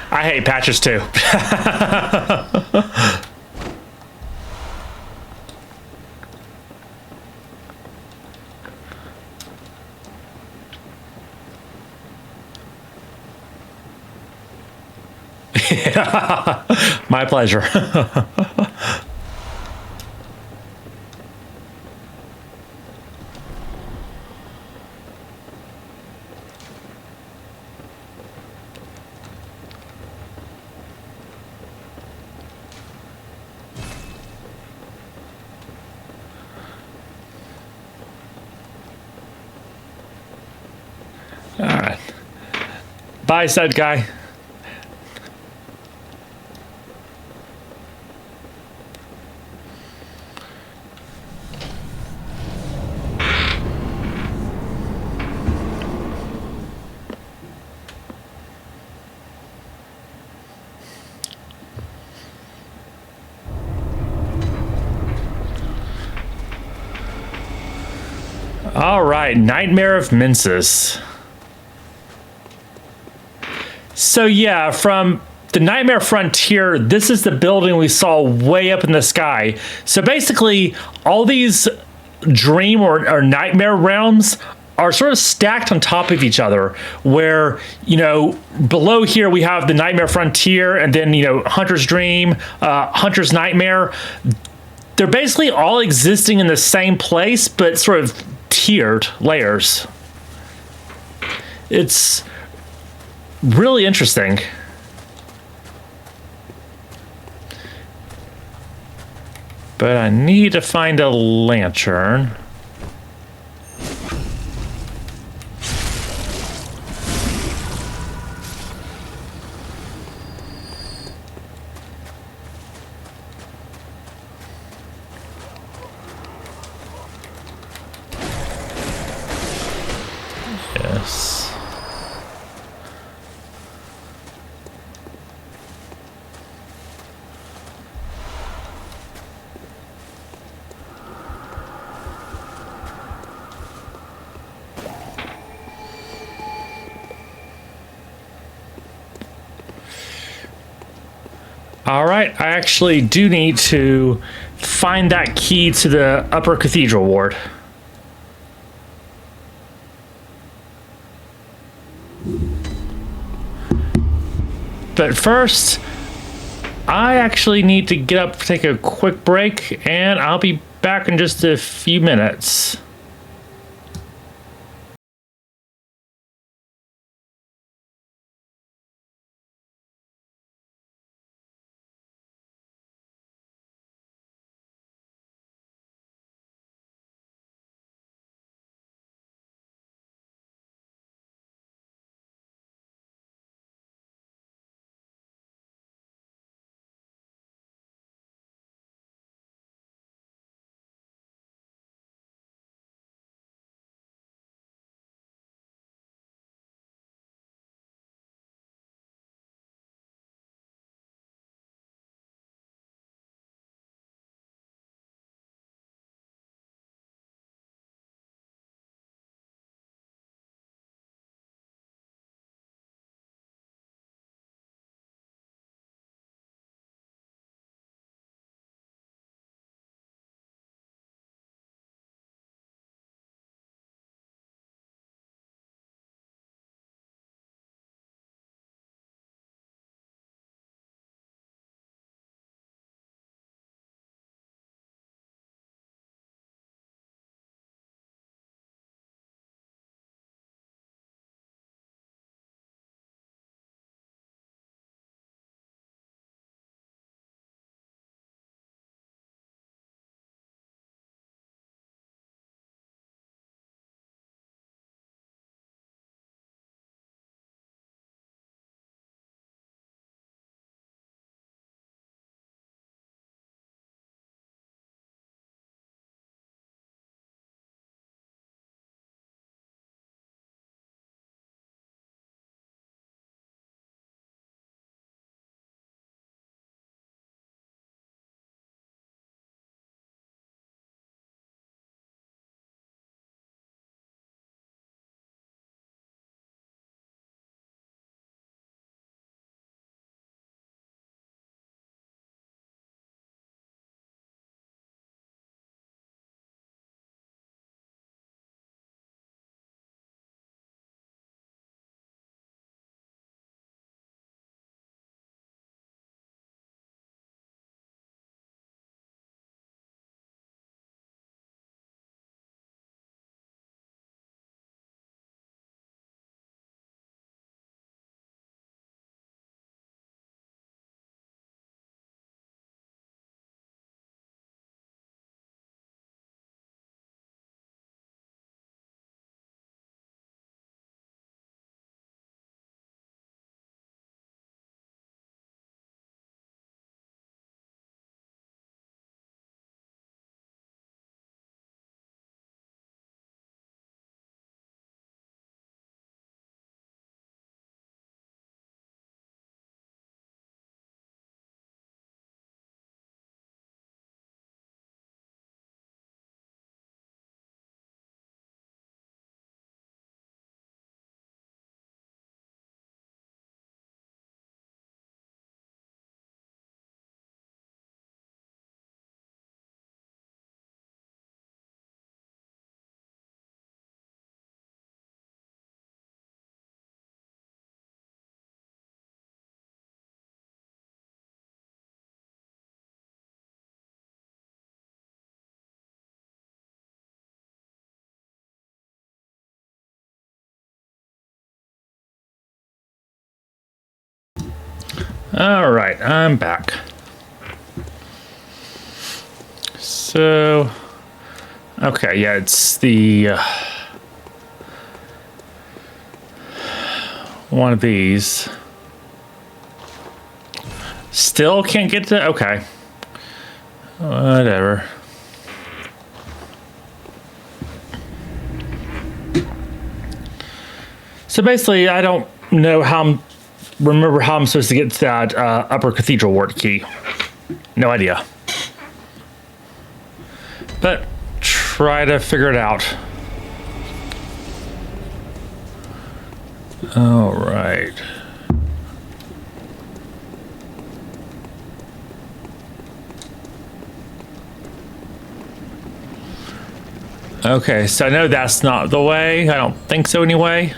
I hate patches too. Yeah. My pleasure. All right. Bye, said guy. All right, Nightmare of Mensis. So yeah, from the Nightmare Frontier, this is the building we saw way up in the sky. So basically, all these dream or nightmare realms are sort of stacked on top of each other, where, below here we have the Nightmare Frontier, and then, Hunter's Dream, Hunter's Nightmare. They're basically all existing in the same place, but sort of tiered layers. It's really interesting. But I need to find a lantern. Yes. All right, I actually do need to find that key to the upper cathedral ward. But first, I actually need to get up, take a quick break, and I'll be back in just a few minutes. All right, I'm back. So, okay, yeah, it's the one of these. Still can't get to. Okay, whatever. So basically, I don't know remember how I'm supposed to get to that upper cathedral ward key. No idea. But try to figure it out. All right. Okay, so I know that's not the way. I don't think so anyway.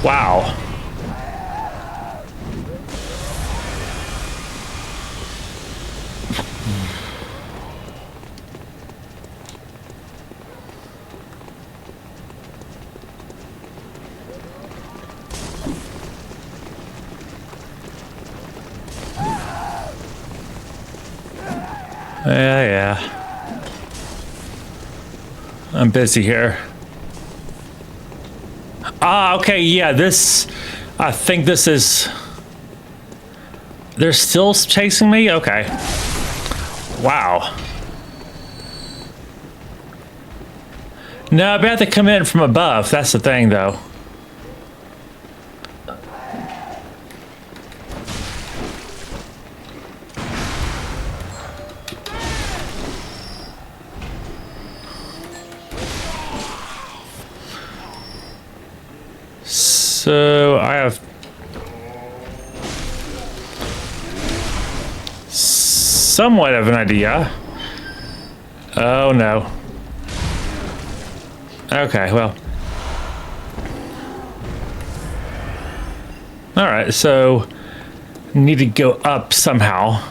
Wow. Yeah. I'm busy here. Ah, okay, yeah, I think this is, they're still chasing me? Okay. Wow. No, I have to come in from above. That's the thing, though. So I have somewhat of an idea. Oh no. Okay, well. All right, so need to go up somehow.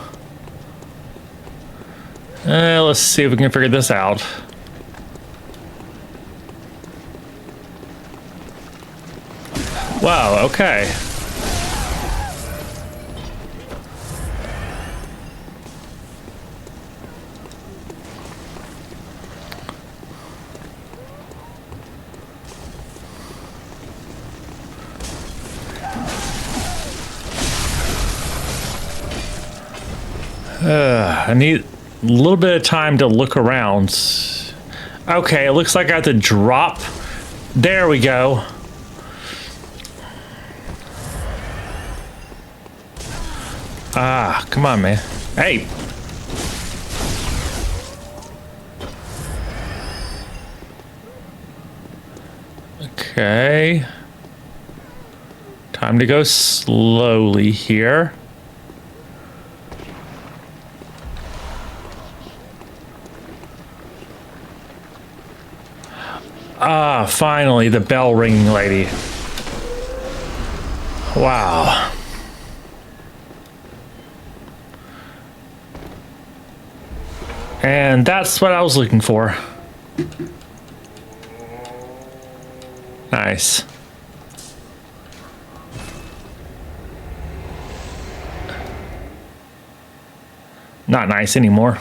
Let's see if we can figure this out. Wow, okay. I need a little bit of time to look around. Okay, it looks like I have to drop. There we go. Ah, come on, man. Hey. Okay. Time to go slowly here. Ah, finally, the bell ringing lady. Wow. And that's what I was looking for. Nice. Not nice anymore.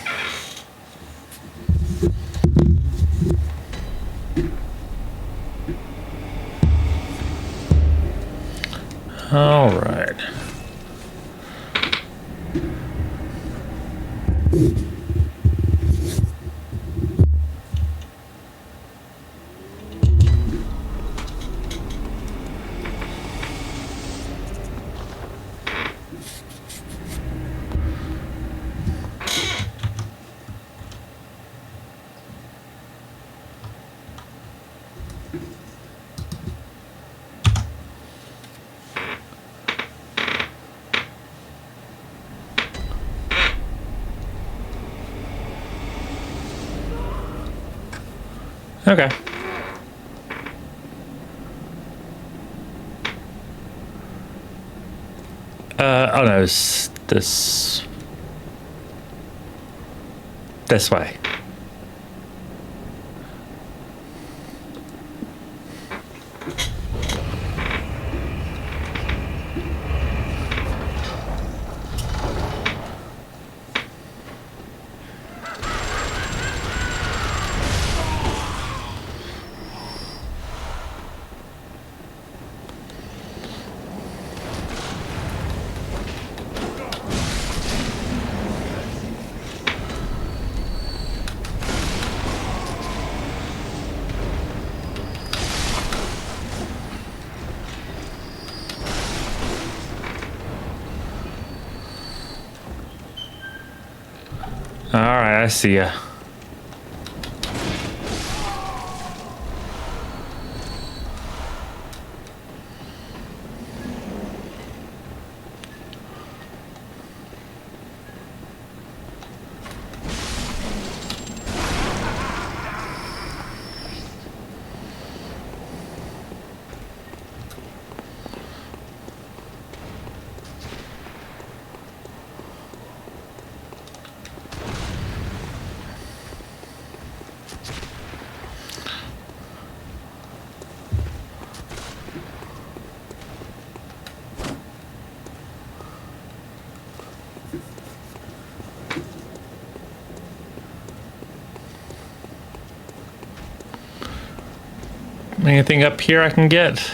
All right. Okay. Oh no, it's this way. All right, I see ya. Anything up here I can get?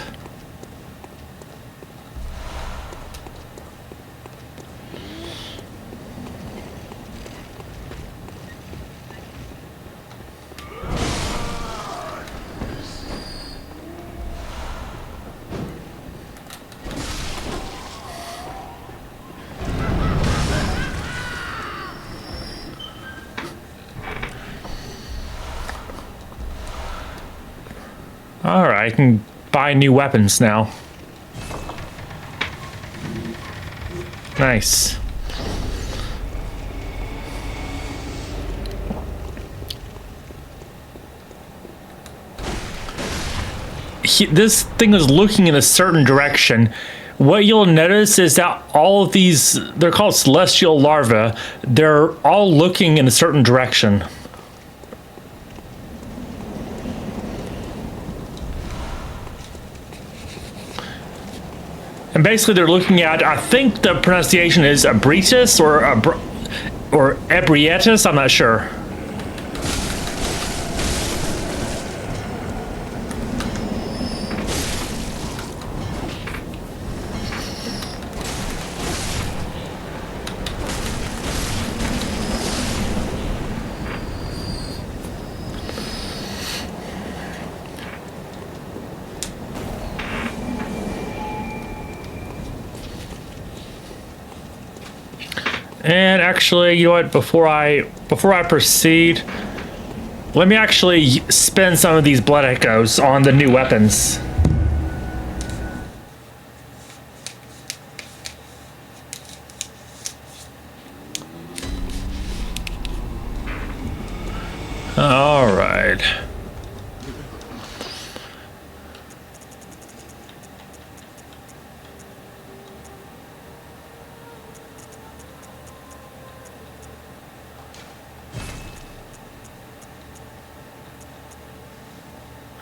All right, I can buy new weapons now. Nice. This thing is looking in a certain direction. What you'll notice is that all of these, they're called celestial larvae, they're all looking in a certain direction. And basically they're looking at, I think the pronunciation is Abritus or Ebrietus, I'm not sure. And actually, you know what? Before I proceed, let me actually spend some of these blood echoes on the new weapons. All right.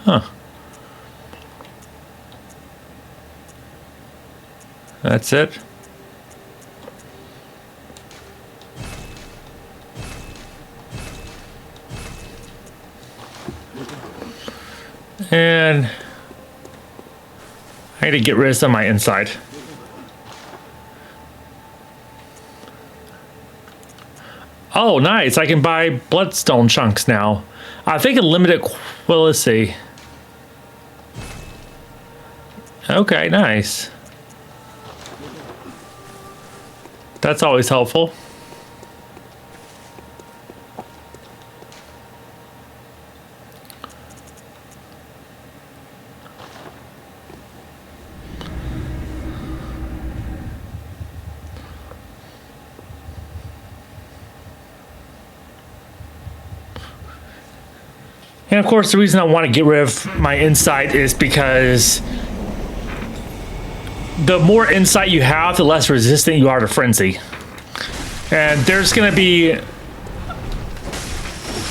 Huh. That's it. And I need to get rid of some of my inside. Oh, nice. I can buy bloodstone chunks now. I think a limited, well, let's see. Okay, nice. That's always helpful. And of course, the reason I want to get rid of my insight is because the more insight you have, the less resistant you are to frenzy. And there's going to be...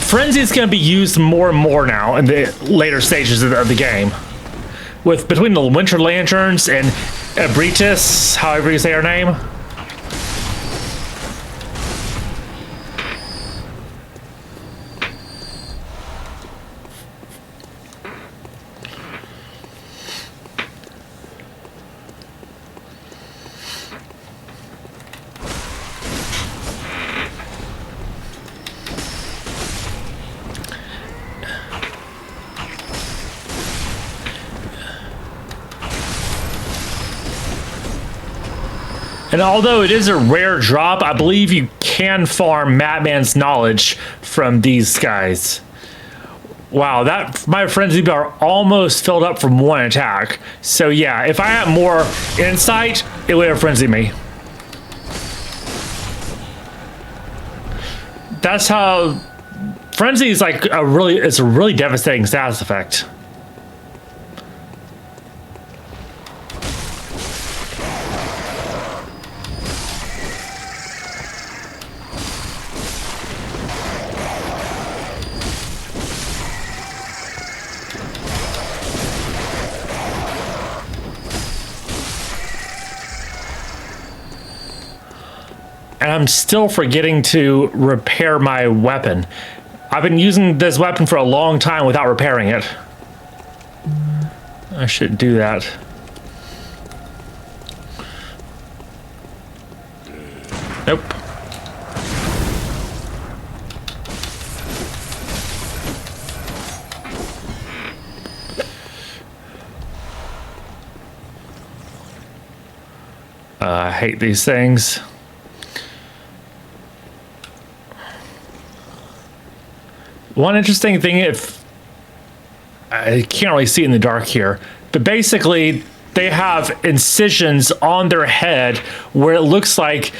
Frenzy is going to be used more and more now in the later stages of the game. With between the Winter Lanterns and Abritus, however you say her name. And although it is a rare drop, I believe you can farm Madman's knowledge from these guys. Wow, that my frenzy bar almost filled up from one attack. So yeah, if I had more insight, it would have frenzied me. That's how frenzy is like it's a really devastating status effect. And I'm still forgetting to repair my weapon. I've been using this weapon for a long time without repairing it. I should do that. Nope. I hate these things. One interesting thing, if I can't really see in the dark here, but basically they have incisions on their head where it looks like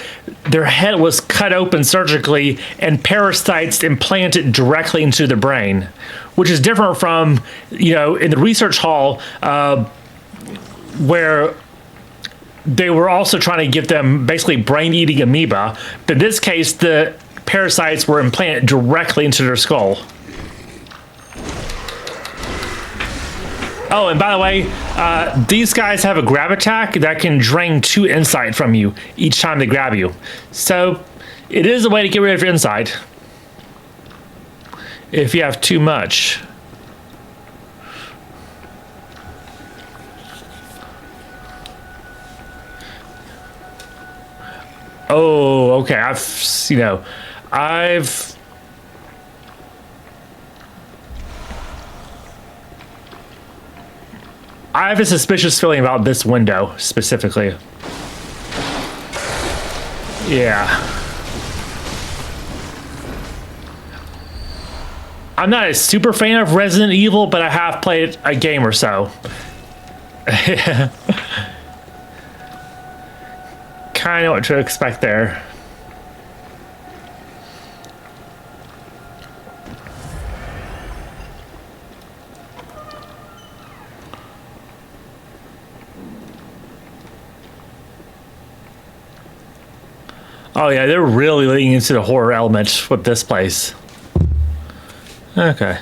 their head was cut open surgically and parasites implanted directly into the brain, which is different from, you know, in the research hall where they were also trying to give them basically brain-eating amoeba. But in this case, the parasites were implanted directly into their skull. Oh, and by the way, these guys have a grab attack that can drain 2 insight from you each time they grab you. So it is a way to get rid of your insight if you have too much. Oh, okay. I have a suspicious feeling about this window specifically. Yeah. I'm not a super fan of Resident Evil, but I have played a game or so. Kind of what to expect there. Oh yeah, they're really leaning into the horror element with this place. Okay.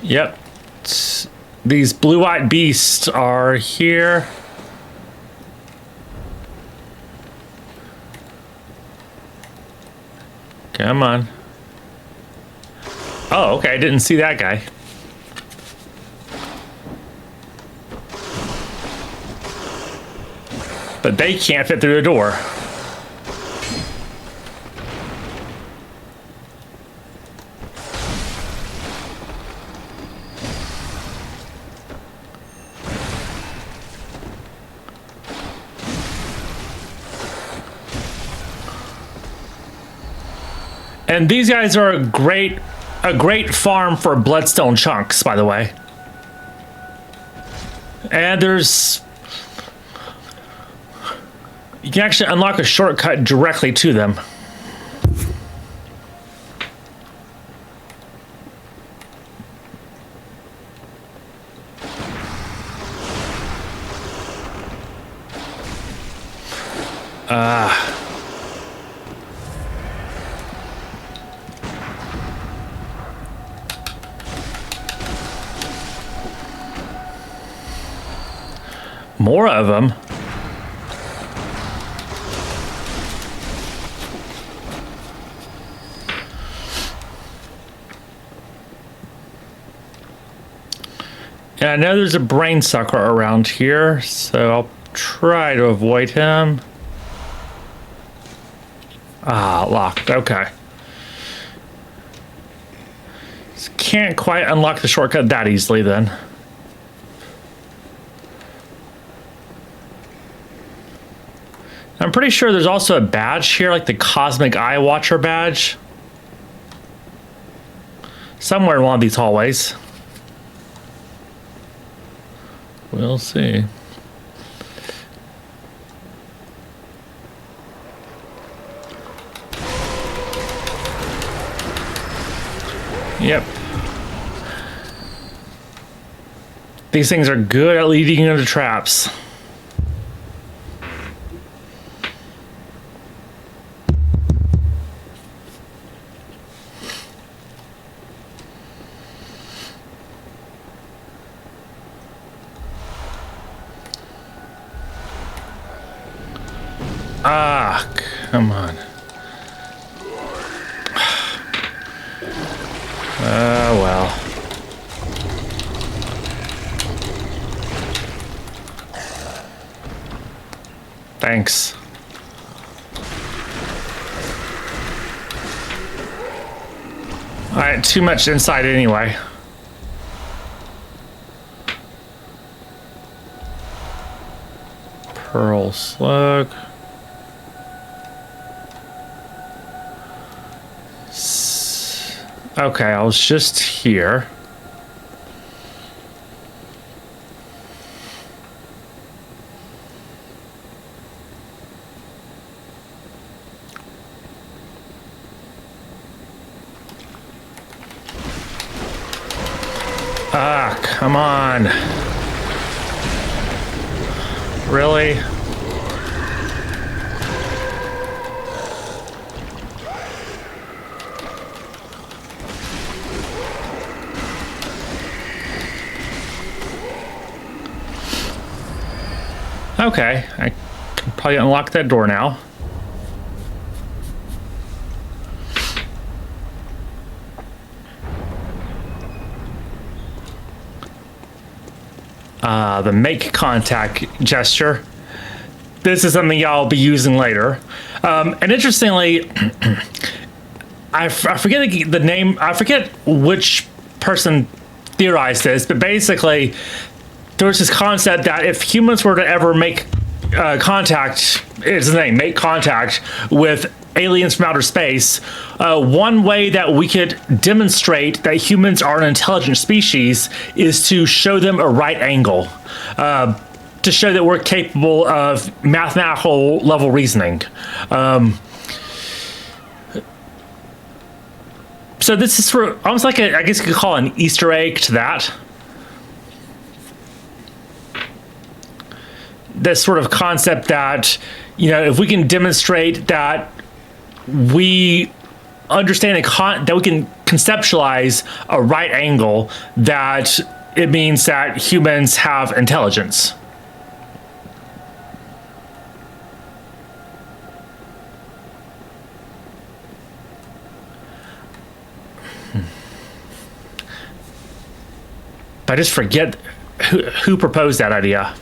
Yep. These blue-eyed beasts are here. Come on. Oh, okay, I didn't see that guy. But they can't fit through the door. And these guys are a great farm for bloodstone chunks, by the way. And there's... You can actually unlock a shortcut directly to them. More of them. And I know there's a brain sucker around here, so I'll try to avoid him. Ah, locked. Okay. Just can't quite unlock the shortcut that easily then. I'm pretty sure there's also a badge here, like the Cosmic Eye Watcher badge. Somewhere in one of these hallways. We'll see. Yep. These things are good at leading you into traps. Ah, come on. Well. Thanks. Alright, too much inside anyway. Pearl slug. Okay, I was just here. Ah, come on. Really? Okay, I can probably unlock that door now. The make contact gesture. This is something y'all will be using later. And interestingly, I forget the name, I forget which person theorized this, but basically, there's this concept that if humans were to ever make contact, it's the name, make contact with aliens from outer space, one way that we could demonstrate that humans are an intelligent species is to show them a right angle, to show that we're capable of mathematical level reasoning. So this is sort of almost like I guess you could call it an Easter egg to that. This sort of concept that, you know, if we can demonstrate that we understand that we can conceptualize a right angle, that it means that humans have intelligence. I just forget who proposed that idea.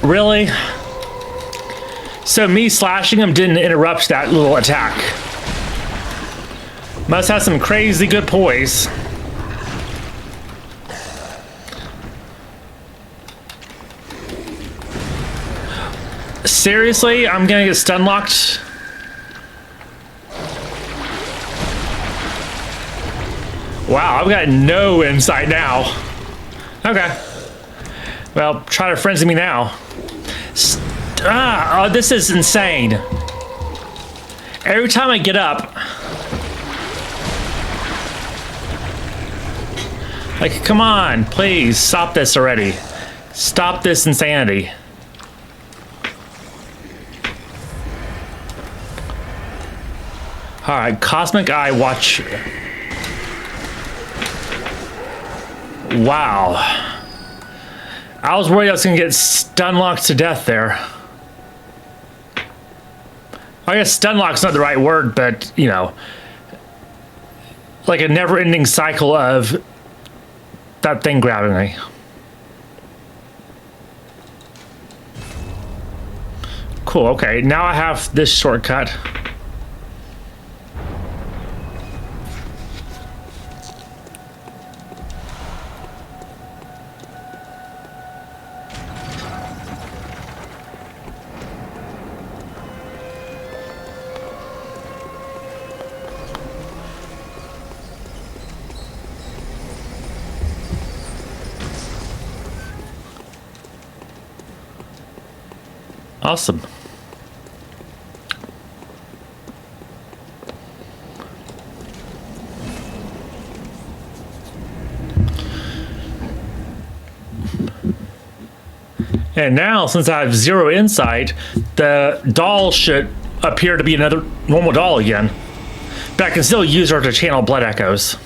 Really? So me slashing him didn't interrupt that little attack. Must have some crazy good poise. Seriously? I'm gonna get stun locked? Wow, I've got no insight now. Okay. Well, try to frenzy me now. Oh, this is insane. Every time I get up... Like, come on, please, stop this already. Stop this insanity. Alright, Cosmic Eye Watch. Wow. I was worried I was going to get stun-locked to death there. I guess stun-lock's not the right word, but, you know, like a never-ending cycle of that thing grabbing me. Cool, okay. Now I have this shortcut. Awesome. And now, since I have 0 insight, the doll should appear to be another normal doll again. But I can still use her to channel blood echoes.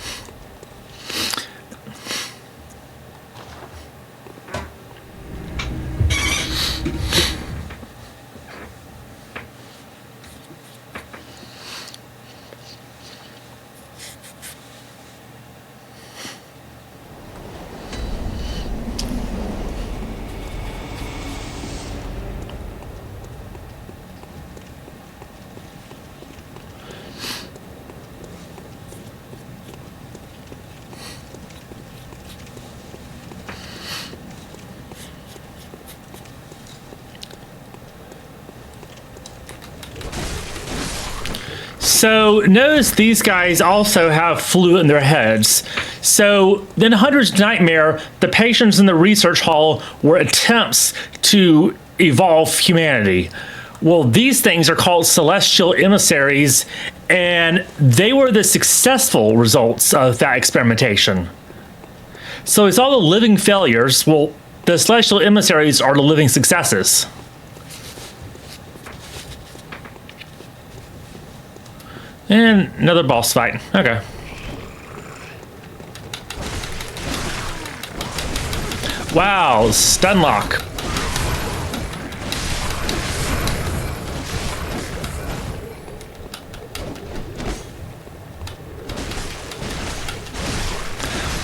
So notice these guys also have fluid in their heads. So in Hunter's Nightmare, the patients in the research hall were attempts to evolve humanity. Well, these things are called celestial emissaries, and they were the successful results of that experimentation. So it's all the living failures. Well, the celestial emissaries are the living successes. And another boss fight. Okay. Wow, stun lock.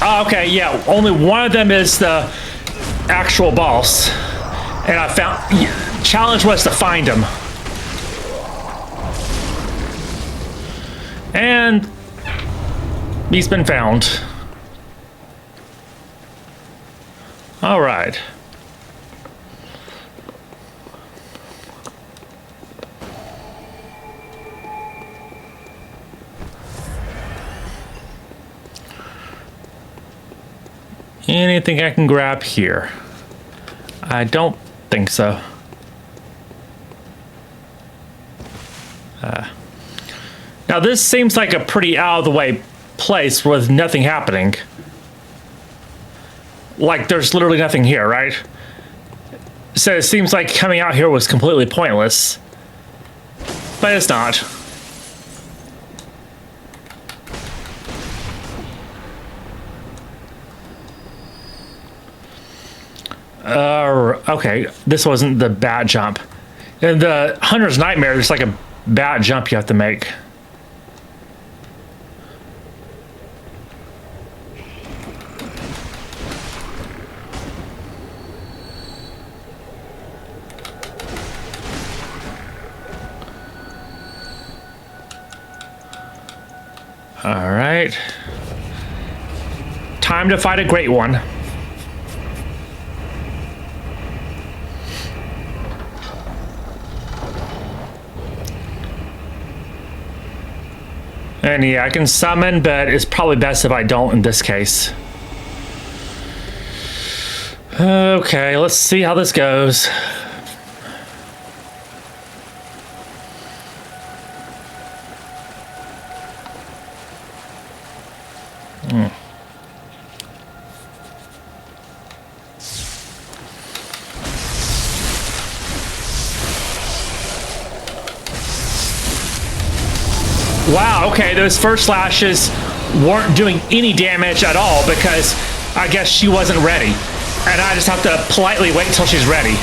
Oh, okay, yeah, only one of them is the actual boss. And I found, challenge was to find him. And he's been found. All right. Anything I can grab here? I don't think so. Now this seems like a pretty out of the way place with nothing happening. Like there's literally nothing here, right? So it seems like coming out here was completely pointless. But it's not. Okay, this wasn't the bat jump. In the Hunter's Nightmare, there's like a bat jump you have to make. All right. Time to fight a great one. And yeah, I can summon, but it's probably best if I don't in this case. Okay, let's see how this goes. Wow, okay, those first slashes weren't doing any damage at all because I guess she wasn't ready. And I just have to politely wait until she's ready.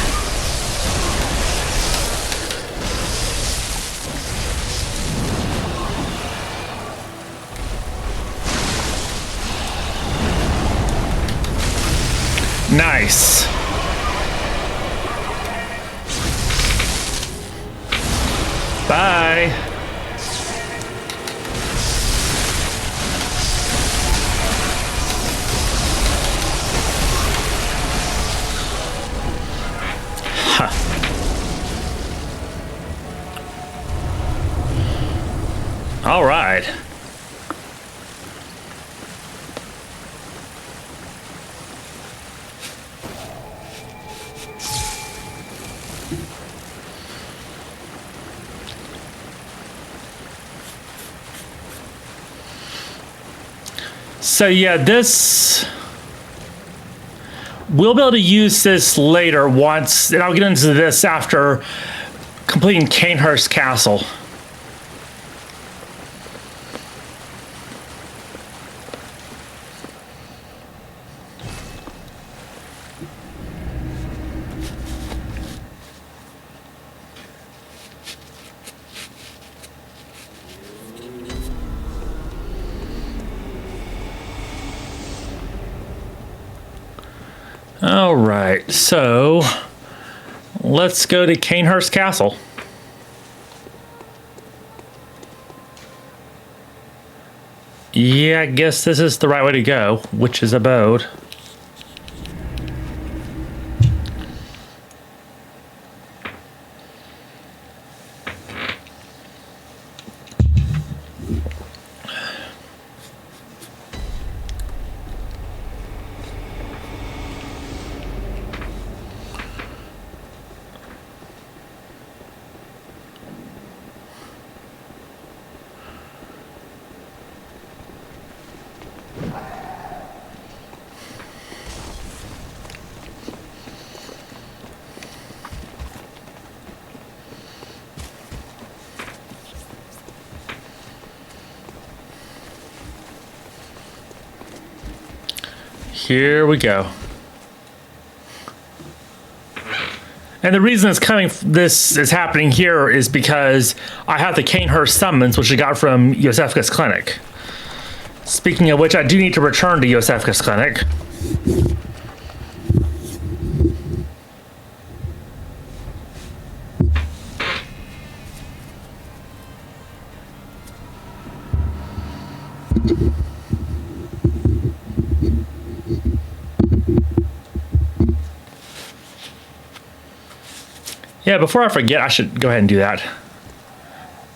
Nice. Bye. All right. So yeah, we'll be able to use this later once, and I'll get into this after completing Canehurst Castle. All right, so let's go to Canehurst Castle. Yeah, I guess this is the right way to go, Witch's Abode. Here we go. And the reason this is happening here is because I have the Canehurst summons, which I got from Yosefka's clinic. Speaking of which, I do need to return to Yosefka's clinic. Yeah, before I forget, I should go ahead and do that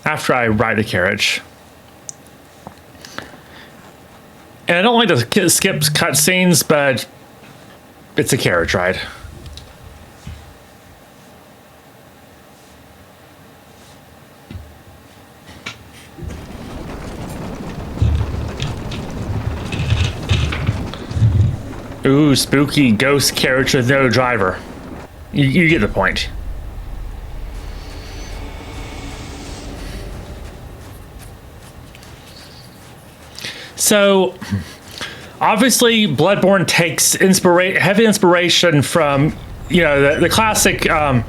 after I ride the carriage. And I don't like to skip cutscenes, but it's a carriage ride. Ooh, spooky ghost carriage with no driver. You get the point. So, obviously, Bloodborne takes heavy inspiration from, the classic, some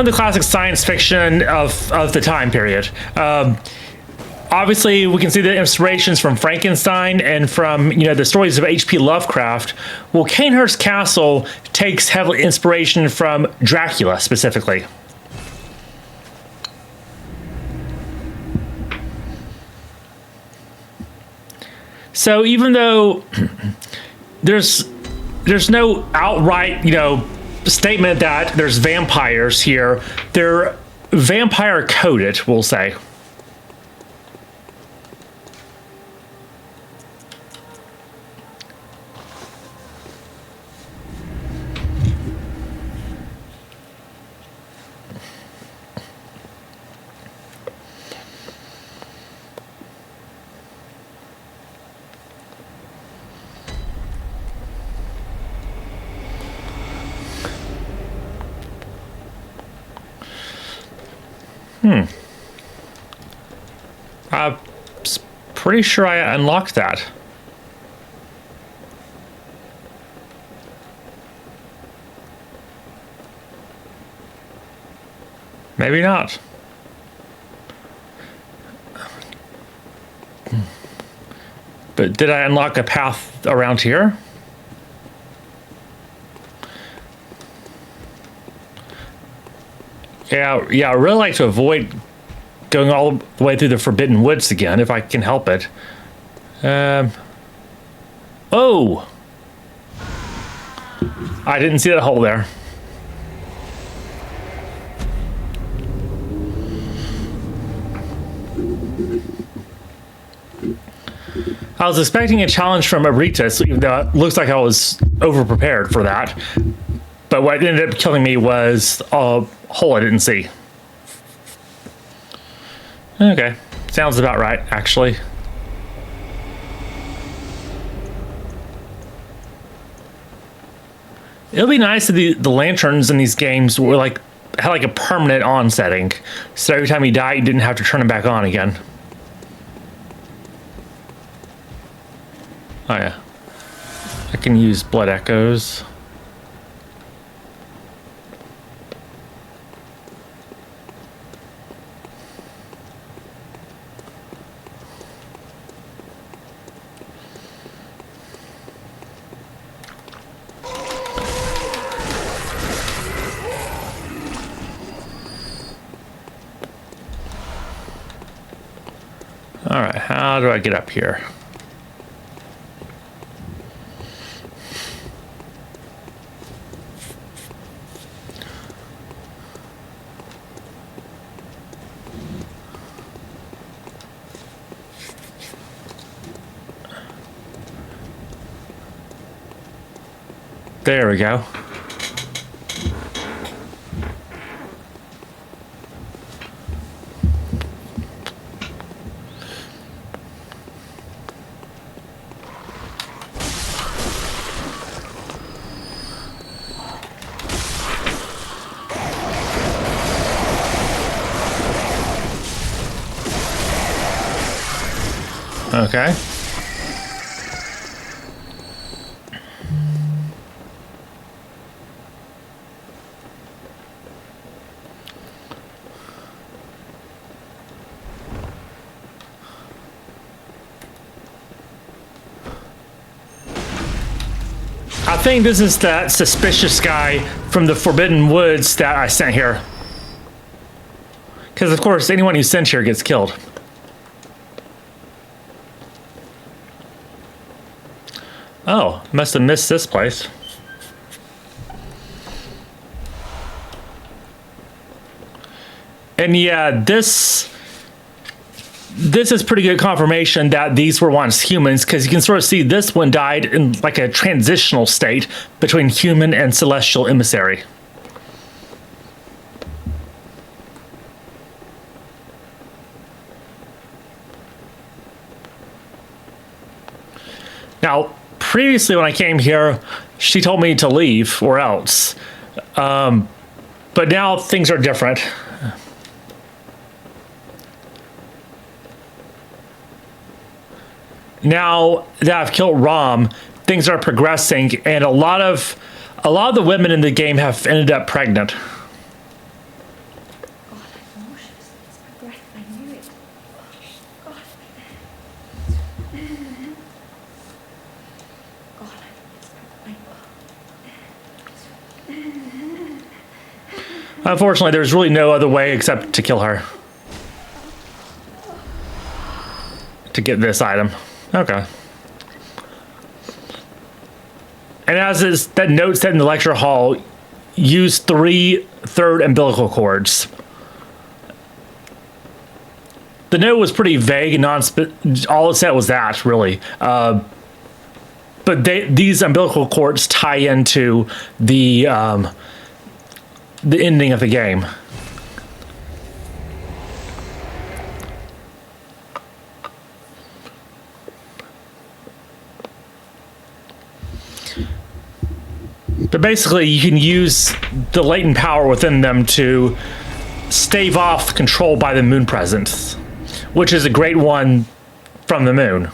of the classic science fiction of the time period. Obviously, we can see the inspirations from Frankenstein and from, the stories of H.P. Lovecraft. Well, Canehurst Castle takes heavy inspiration from Dracula, specifically. So even though there's no outright, statement that there's vampires here, they're vampire coded, we'll say. I'm pretty sure I unlocked that. Maybe not. But did I unlock a path around here? Yeah, I really like to avoid going all the way through the Forbidden Woods again, if I can help it. Oh! I didn't see that hole there. I was expecting a challenge from Abritus, even though it looks like I was over-prepared for that. But what ended up killing me was a hole I didn't see. Okay, sounds about right, actually. It'll be nice if the lanterns in these games were like had like a permanent on setting, so every time you die, you didn't have to turn them back on again. Oh yeah, I can use blood echoes. All right, how do I get up here? There we go. Okay. I think this is that suspicious guy from the Forbidden Woods that I sent here. Because, of course, anyone who's sent here gets killed. Oh, must have missed this place. And yeah, this is pretty good confirmation that these were once humans, because you can sort of see this one died in like a transitional state between human and celestial emissary. Now, previously when I came here, she told me to leave or else. But now things are different. Now that I've killed Rom, things are progressing, and a lot of the women in the game have ended up pregnant. God, I'm nauseous. It's my breath. I knew it. God. God, Unfortunately, there's really no other way except to kill her. To get this item. Okay. And as is that note said in the lecture hall, use 3 third umbilical cords. The note was pretty vague and all it said was that, really. But these umbilical cords tie into the ending of the game. But basically, you can use the latent power within them to stave off control by the moon presence, which is a great one from the moon.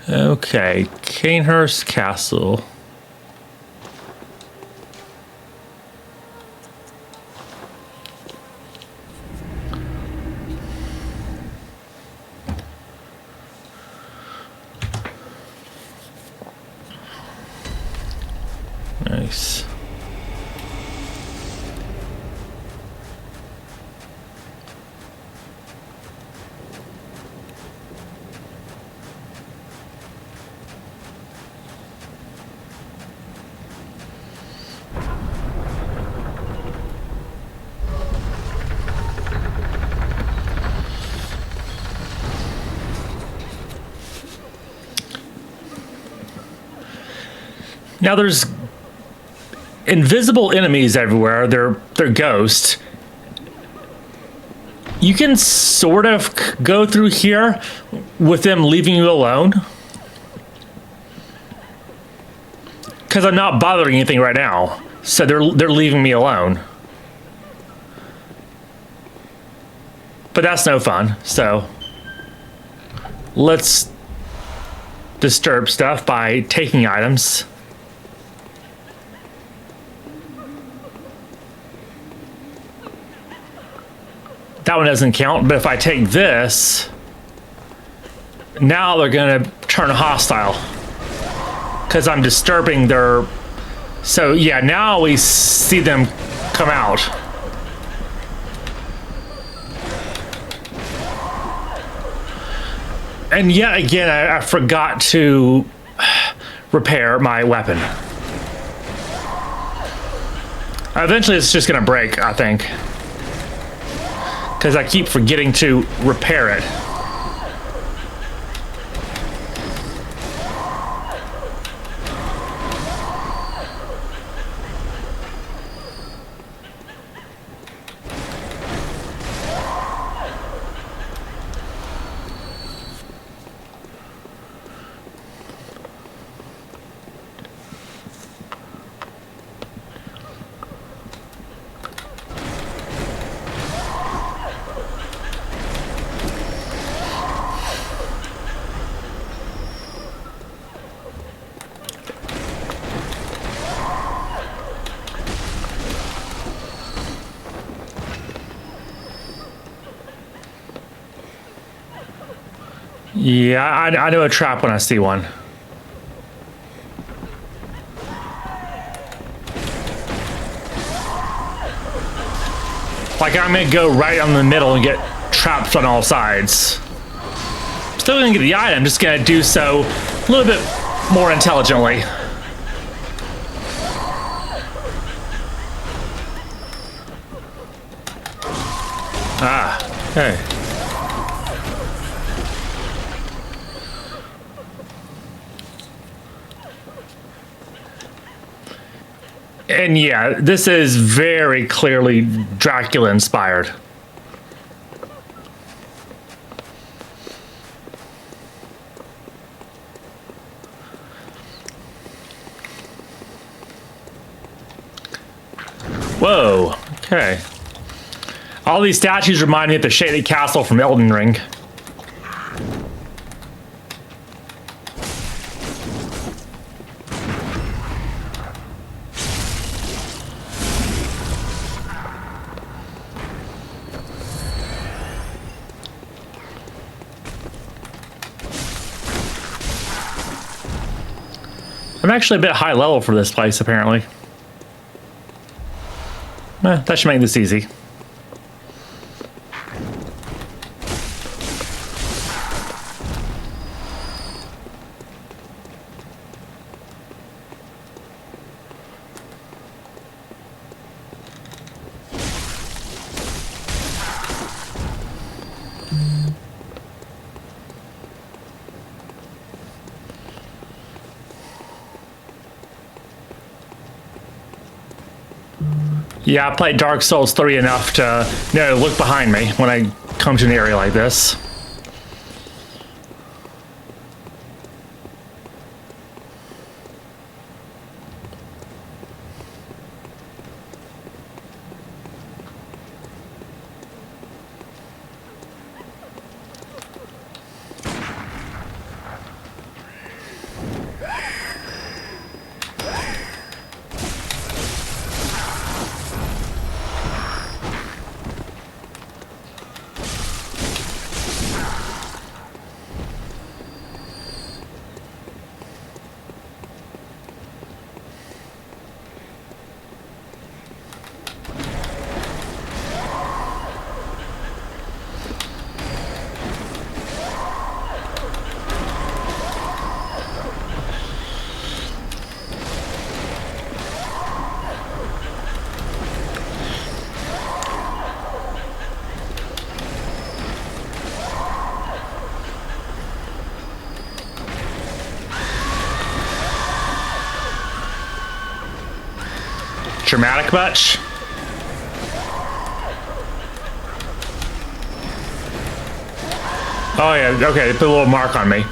Okay, Canehurst Castle. Nice. Now there's invisible enemies everywhere. They're ghosts. You can sort of go through here with them leaving you alone. Because I'm not bothering anything right now. So they're leaving me alone. But that's no fun. So let's disturb stuff by taking items. That one doesn't count, but if I take this, now they're gonna turn hostile because I'm disturbing their. So yeah, now we see them come out. And yet again, I forgot to repair my weapon. Eventually it's just gonna break, I think. Because I keep forgetting to repair it. Yeah, I know a trap when I see one. Like I'm gonna go right on the middle and get trapped on all sides. Still gonna get the item, just gonna do so a little bit more intelligently. Ah, okay. And yeah, this is very clearly Dracula inspired. Whoa, okay. All these statues remind me of the Shaded Castle from Elden Ring. I'm actually a bit high level for this place, apparently. That should make this easy. Yeah, I played Dark Souls 3 enough to know to look behind me when I come to an area like this. Dramatic much? Oh yeah, okay, put a little mark on me.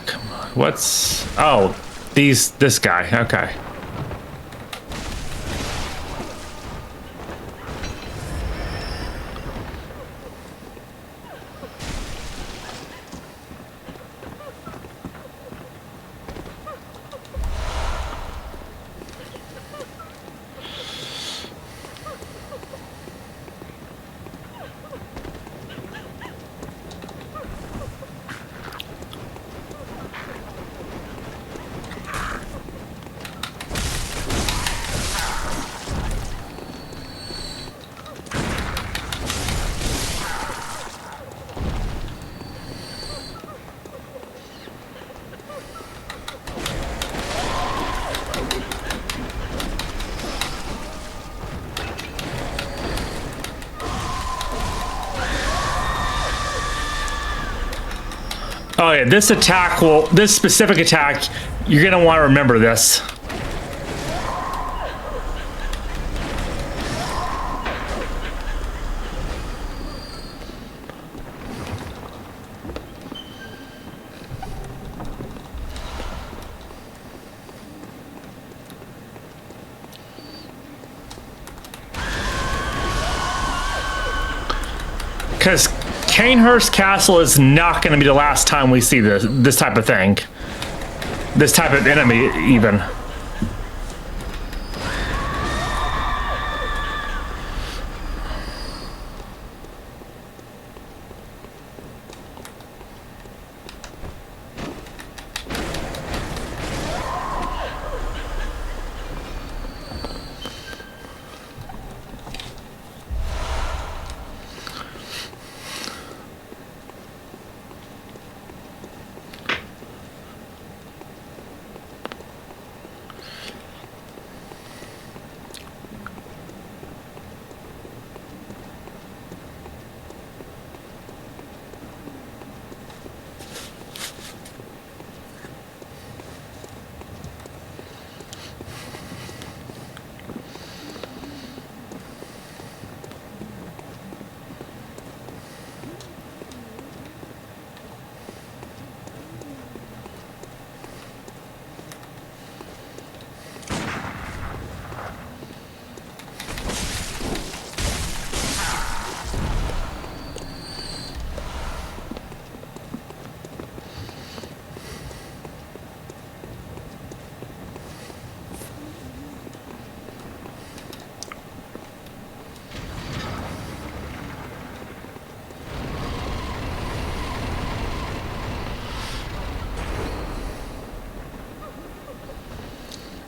Come on. What's... Oh, this guy. Okay. Oh yeah, this attack will... This specific attack, you're going to want to remember this. Because Canehurst Castle is not going to be the last time we see this type of thing. This type of enemy, even.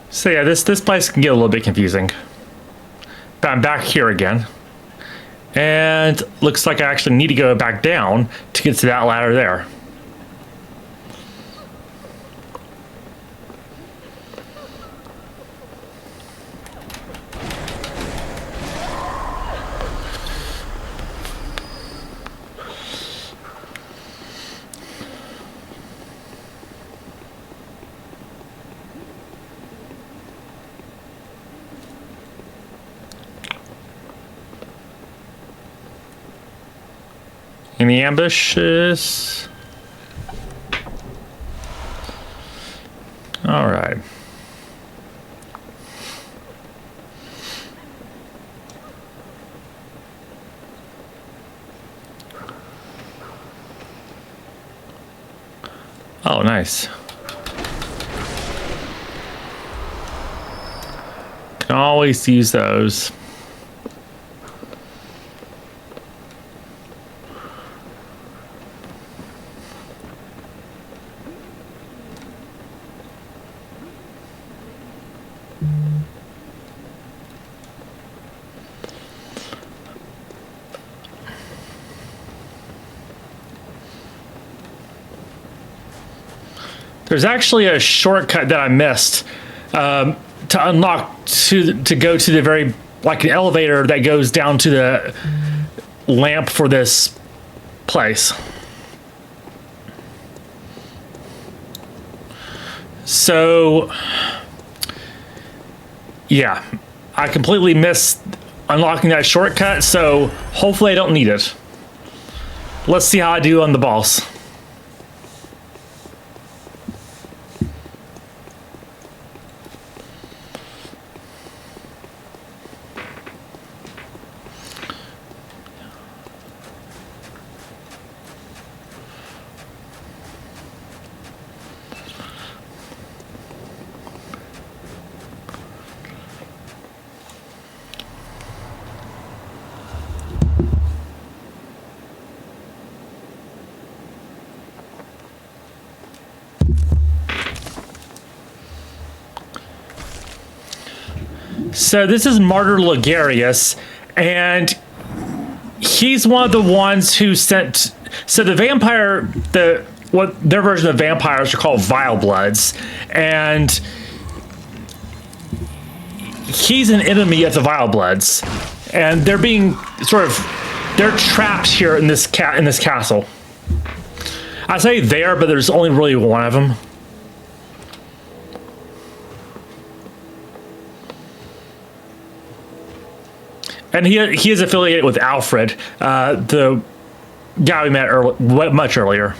So yeah, this place can get a little bit confusing. But I'm back here again. And looks like I actually need to go back down to get to that ladder there. Any ambushes? All right. Oh, nice. Can always use those. There's actually a shortcut that I missed to unlock to go to the very, like an elevator that goes down to the lamp for this place. So, yeah, I completely missed unlocking that shortcut, so hopefully I don't need it. Let's see how I do on the boss. So this is Martyr Ligarius, and he's one of the ones who sent. So the vampire, what their version of vampires are called Vile Bloods, and he's an enemy of the Vile Bloods, and they're being they're trapped here in this castle. I say there, but there's only really one of them. And he is affiliated with Alfred, the guy we met much earlier.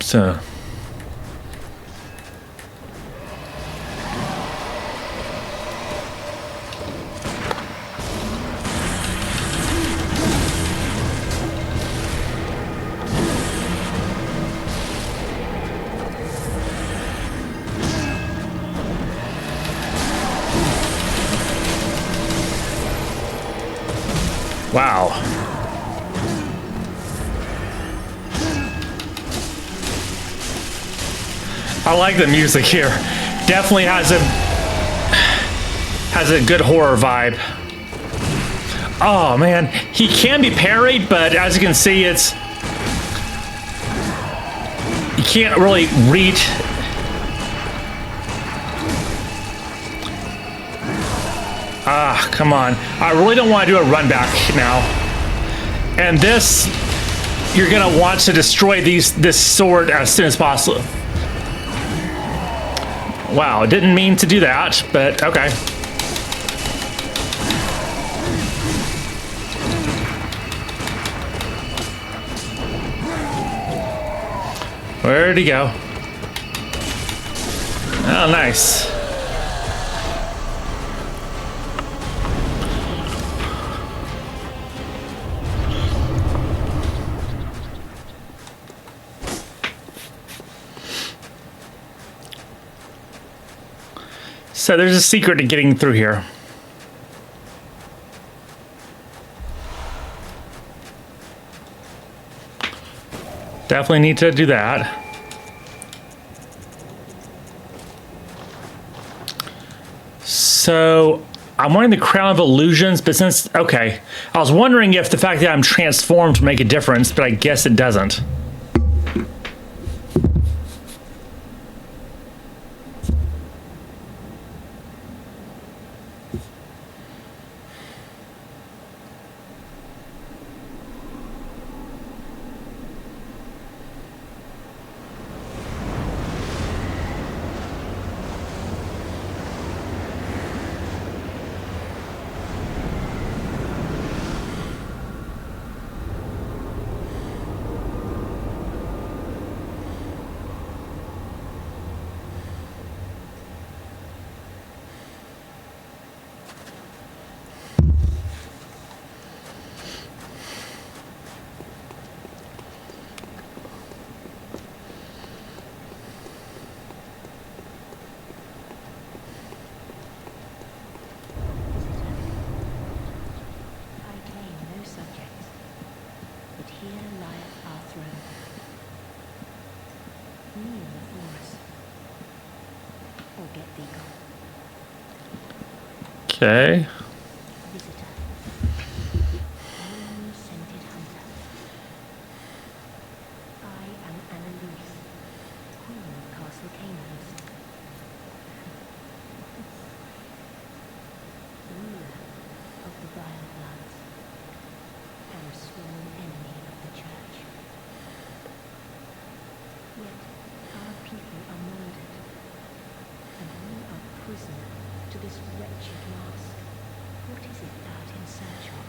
So. Wow. I like the music here. Definitely has a good horror vibe. Oh man, he can be parried, but as you can see, you can't really read. Ah, come on. I really don't want to do a run back now. And this, you're going to want to destroy this sword as soon as possible. Wow, didn't mean to do that, but okay. Where'd he go? Oh, nice. So there's a secret to getting through here. Definitely need to do that. So I'm wearing the Crown of Illusions, but since, okay. I was wondering if the fact that I'm transformed would make a difference, but I guess it doesn't. Okay. I am Annalise, volcanoes. Ruler of the vile bloods, and a sworn enemy of the church. Yet our people are murdered, and we are prisoner to this wretched mask. What is it thou art in search of?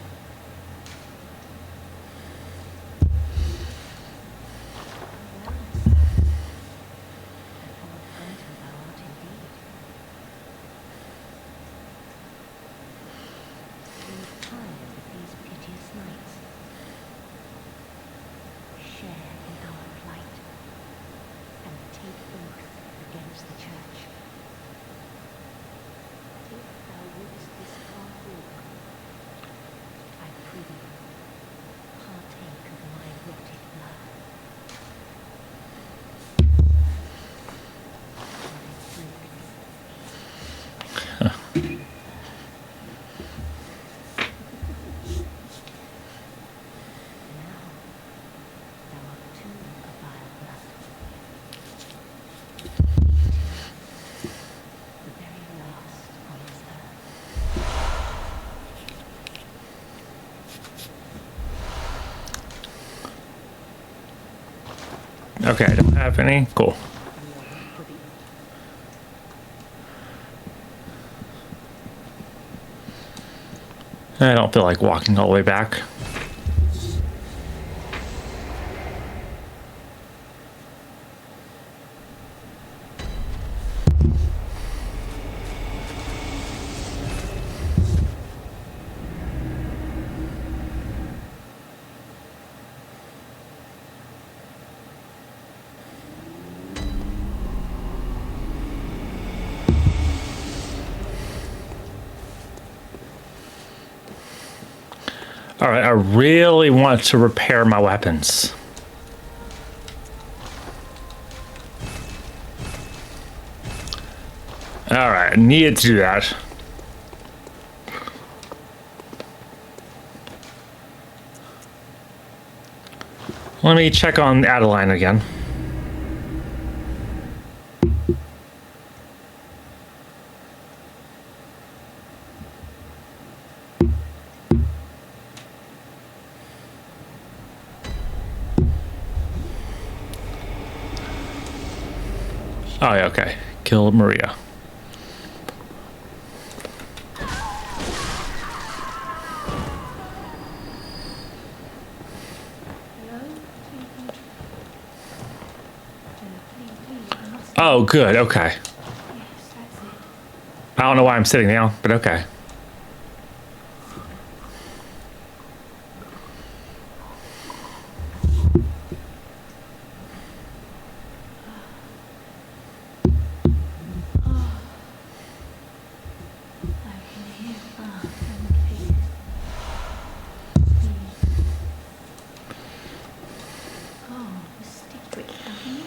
Okay, I don't have any. Cool. I don't feel like walking all the way back. All right, I really want to repair my weapons. All right, I needed to do that. Let me check on Adeline again. Oh, yeah, okay. Kill Maria. Oh, good. Okay. Yes, that's it. I don't know why I'm sitting down, but okay. I can hear and taste. Oh, the stick brick company.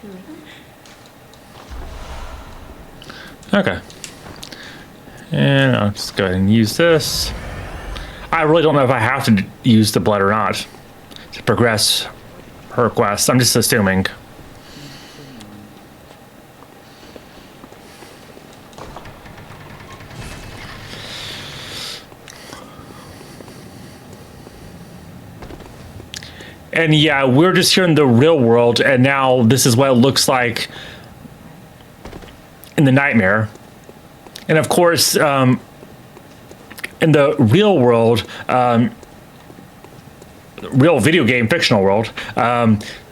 Truly. Okay. And I'll just go ahead and use this. I really don't know if I have to use the blood or not to progress her quest. I'm just assuming. And yeah, we're just here in the real world, and now this is what it looks like in the nightmare. And of course, in the real world, real video game fictional world,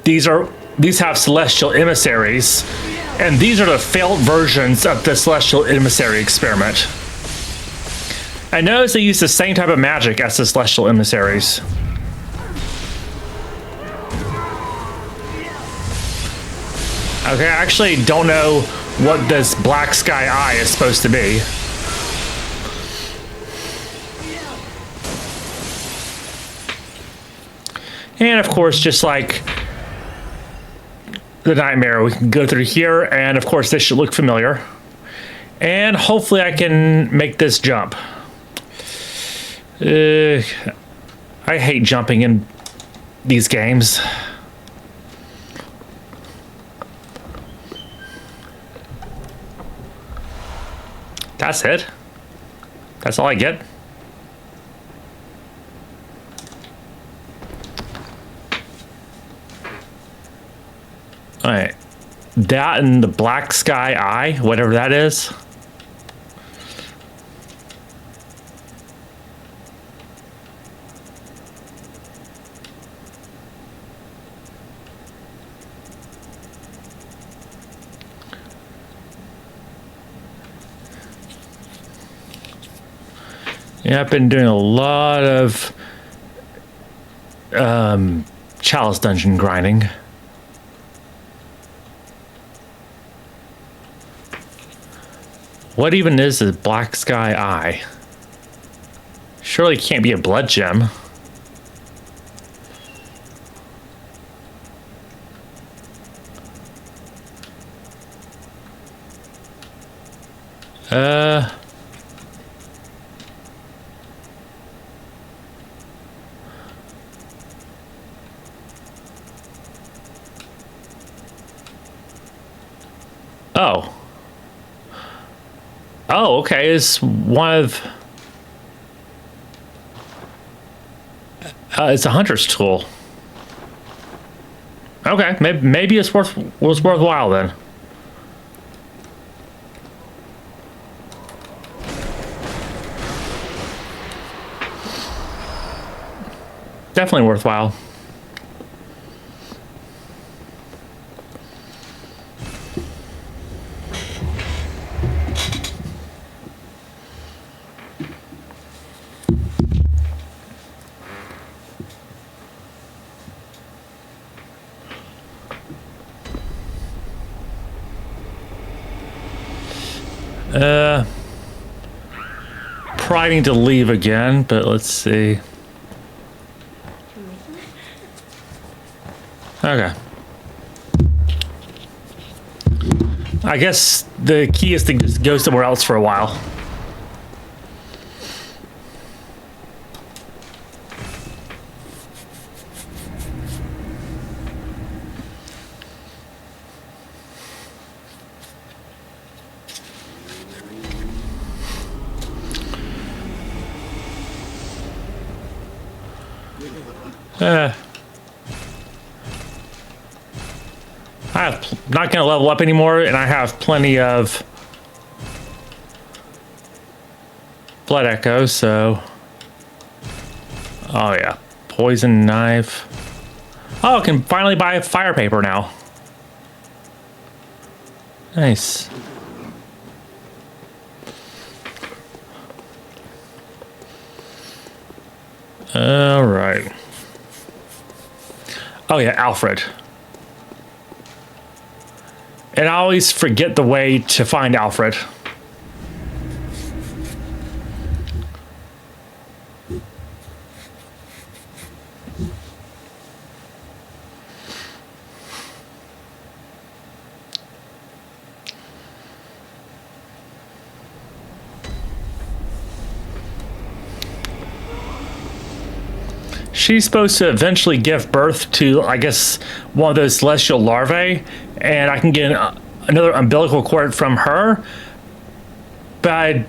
these have celestial emissaries, and these are the failed versions of the celestial emissary experiment. I noticed they use the same type of magic as the celestial emissaries. Okay, I actually don't know what this black sky eye is supposed to be. And of course, just like the nightmare, we can go through here, and of course this should look familiar. And hopefully I can make this jump. I hate jumping in these games. That's it? That's all I get? Alright. That and the black sky eye, whatever that is. Yeah, I've been doing a lot of Chalice Dungeon grinding. What even is a black sky eye? Surely it can't be a blood gem. Oh. Oh, okay. It's one of... it's a hunter's tool. Okay, maybe it's was worthwhile then. Definitely worthwhile. Probably need to leave again, but let's see. Okay. I guess the key is to just go somewhere else for a while. I'm not going to level up anymore, and I have plenty of blood echoes, so... Oh yeah, poison knife. Oh, I can finally buy fire paper now. Nice. All right. Oh yeah, Alfred. And I always forget the way to find Alfred. She's supposed to eventually give birth to, I guess, one of those celestial larvae, and I can get another umbilical cord from her. But I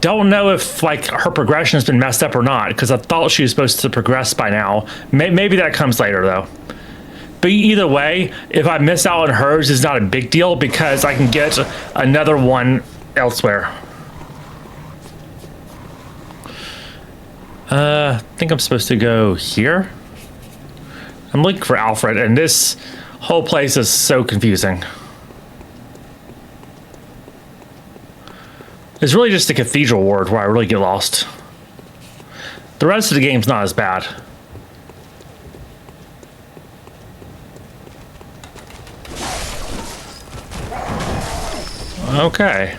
don't know if like her progression has been messed up or not, because I thought she was supposed to progress by now. Maybe that comes later though. But either way, if I miss out on hers, it's not a big deal because I can get another one elsewhere. I think I'm supposed to go here. I'm looking for Alfred, and this whole place is so confusing. It's really just the cathedral ward where I really get lost. The rest of the game's not as bad. Okay.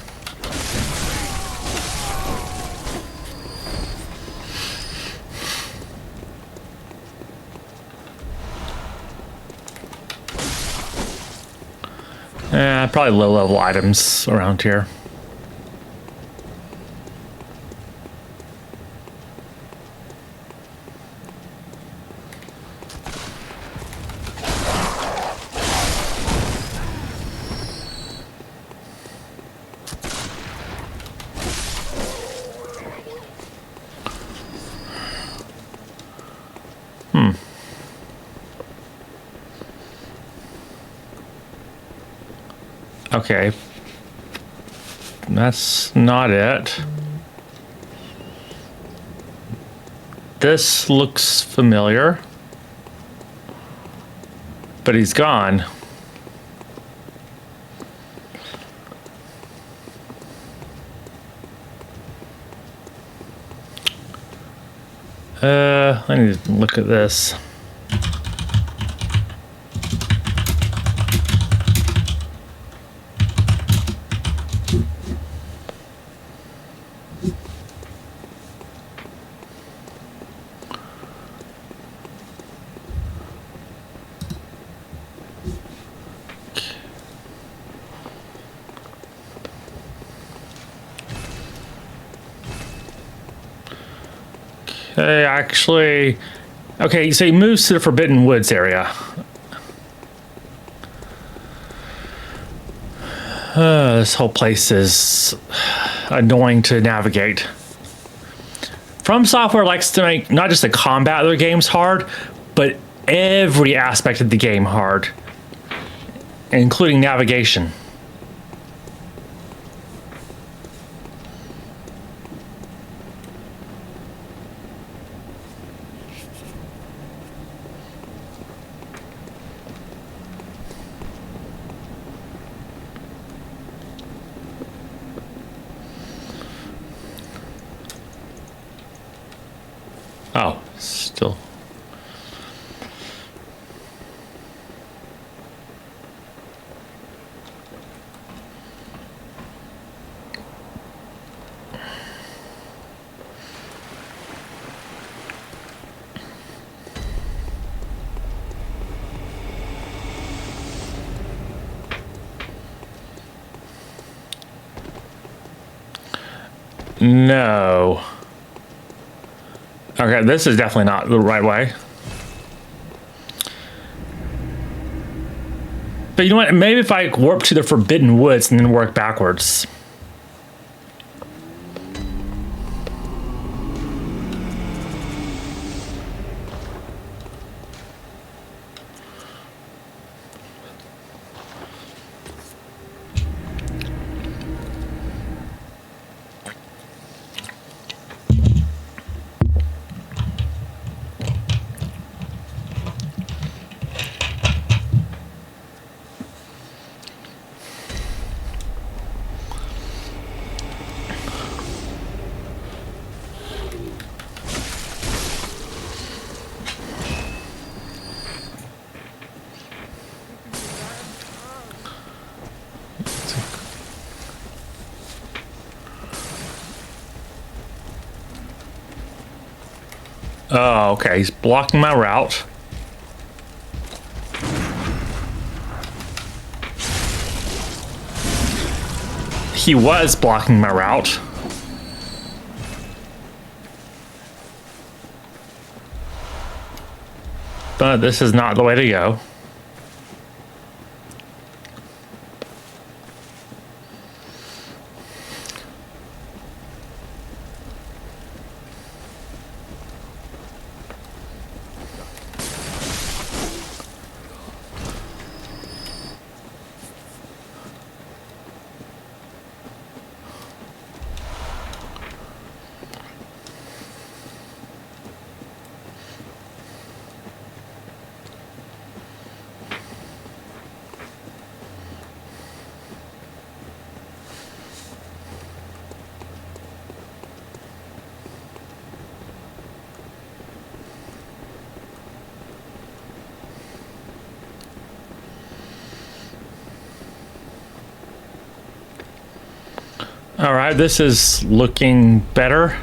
Probably low-level items around here. Okay. That's not it. This looks familiar. But he's gone. I need to look at this. Okay, actually, okay, so he moves to the Forbidden Woods area. This whole place is annoying to navigate. From Software likes to make not just the combat of their games hard, but every aspect of the game hard, including navigation. Oh, still. No. Okay, this is definitely not the right way. But you know what? Maybe if I warp to the Forbidden Woods and then work backwards. Oh, okay. He's blocking my route. He was blocking my route. But this is not the way to go. All right, this is looking better.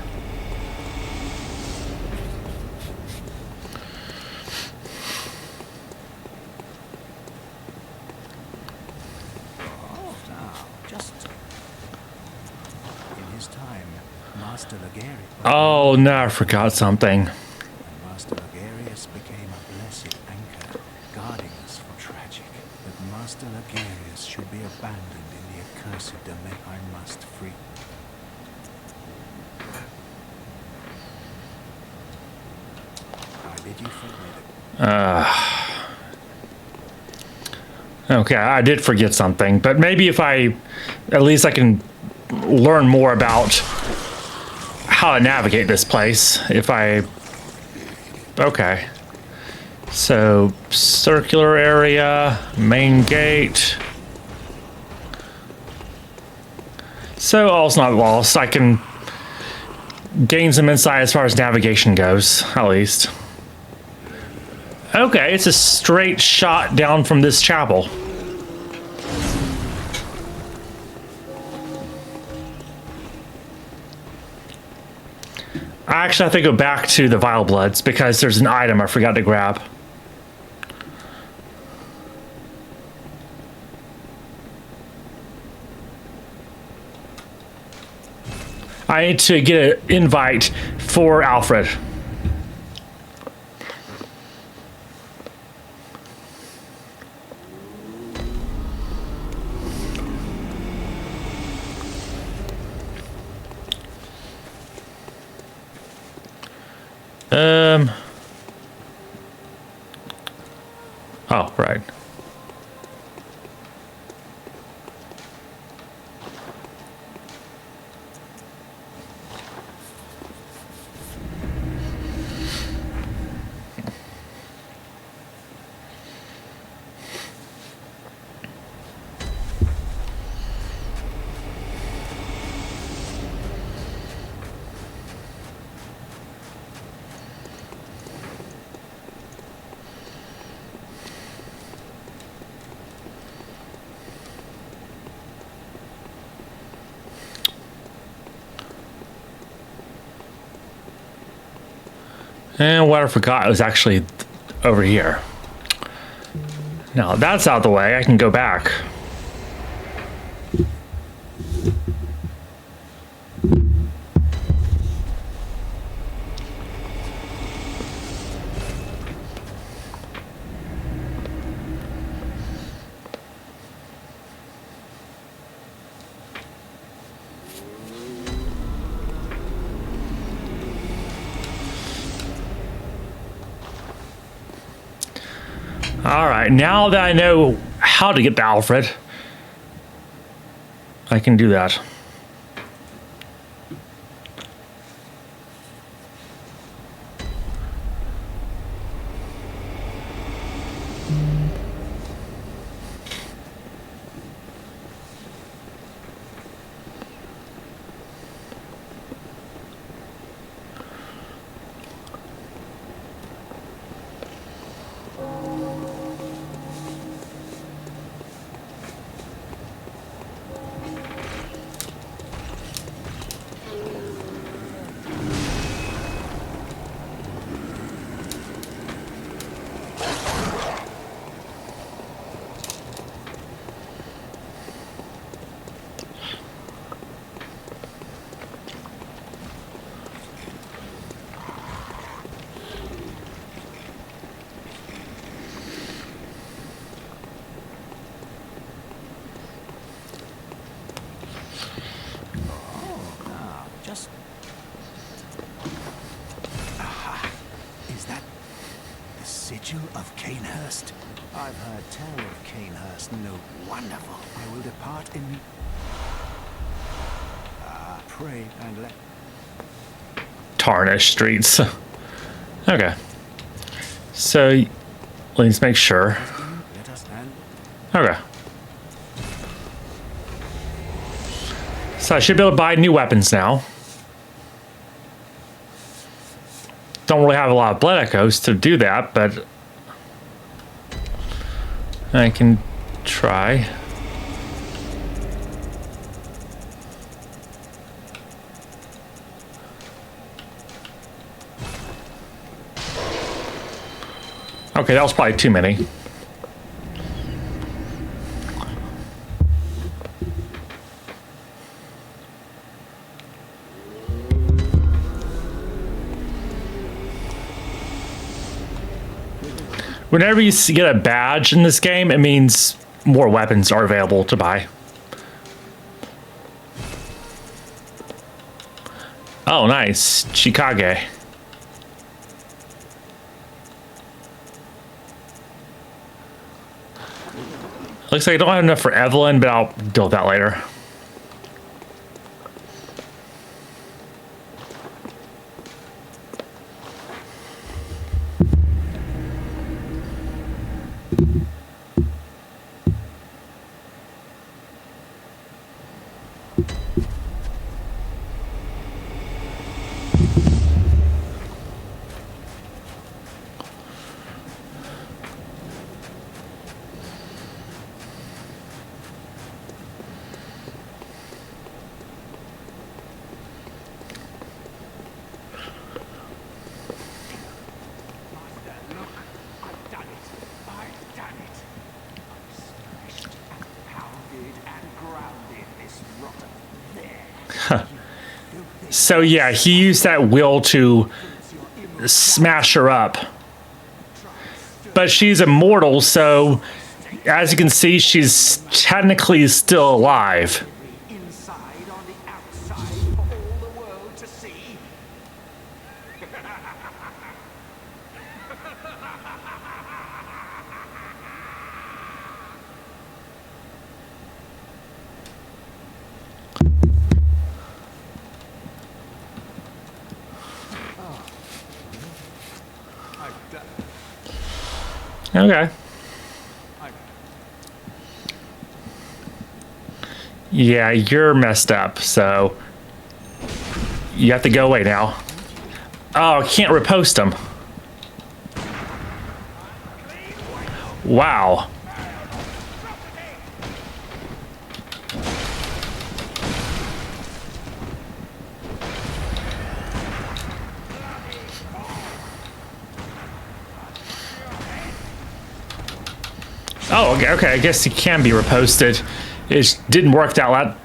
Oh, no, I forgot something. Master Logarius became a blessed anchor, guarding us from tragic. But Master Logarius should be abandoned in the accursed domain I must free. I bid you farewell. Okay, I did forget something, but maybe if at least I can learn more about how to navigate this place. Okay. So, circular area, main gate. So, all's not lost. I can gain some insight as far as navigation goes, at least. Okay, it's a straight shot down from this chapel. I actually have to go back to the Vile Bloods because there's an item I forgot to grab. I need to get an invite for Alfred. Oh, right. And what I forgot was actually over here. Now that's out of the way, I can go back. All right, now that I know how to get to Alfred, I can do that. Is that the sigil of Canehurst? I've heard tell of Canehurst. No, wonderful. I will depart in the... pray and let... Tarnished streets. Okay. So, let's make sure. Let us stand. Okay. So I should be able to buy new weapons now. Don't really have a lot of blood echoes to do that, but I can try. Okay, that was probably too many. Whenever you get a badge in this game, it means more weapons are available to buy. Oh, nice. Chikage. Looks like I don't have enough for Evelyn, but I'll deal with that later. So yeah, he used that will to smash her up. But she's immortal, so as you can see, she's technically still alive. Inside on the outside for all the world to see. Okay. Yeah, you're messed up, so you have to go away now. Oh, I can't repost them. Wow. Oh, okay. I guess he can be reposted. It didn't work that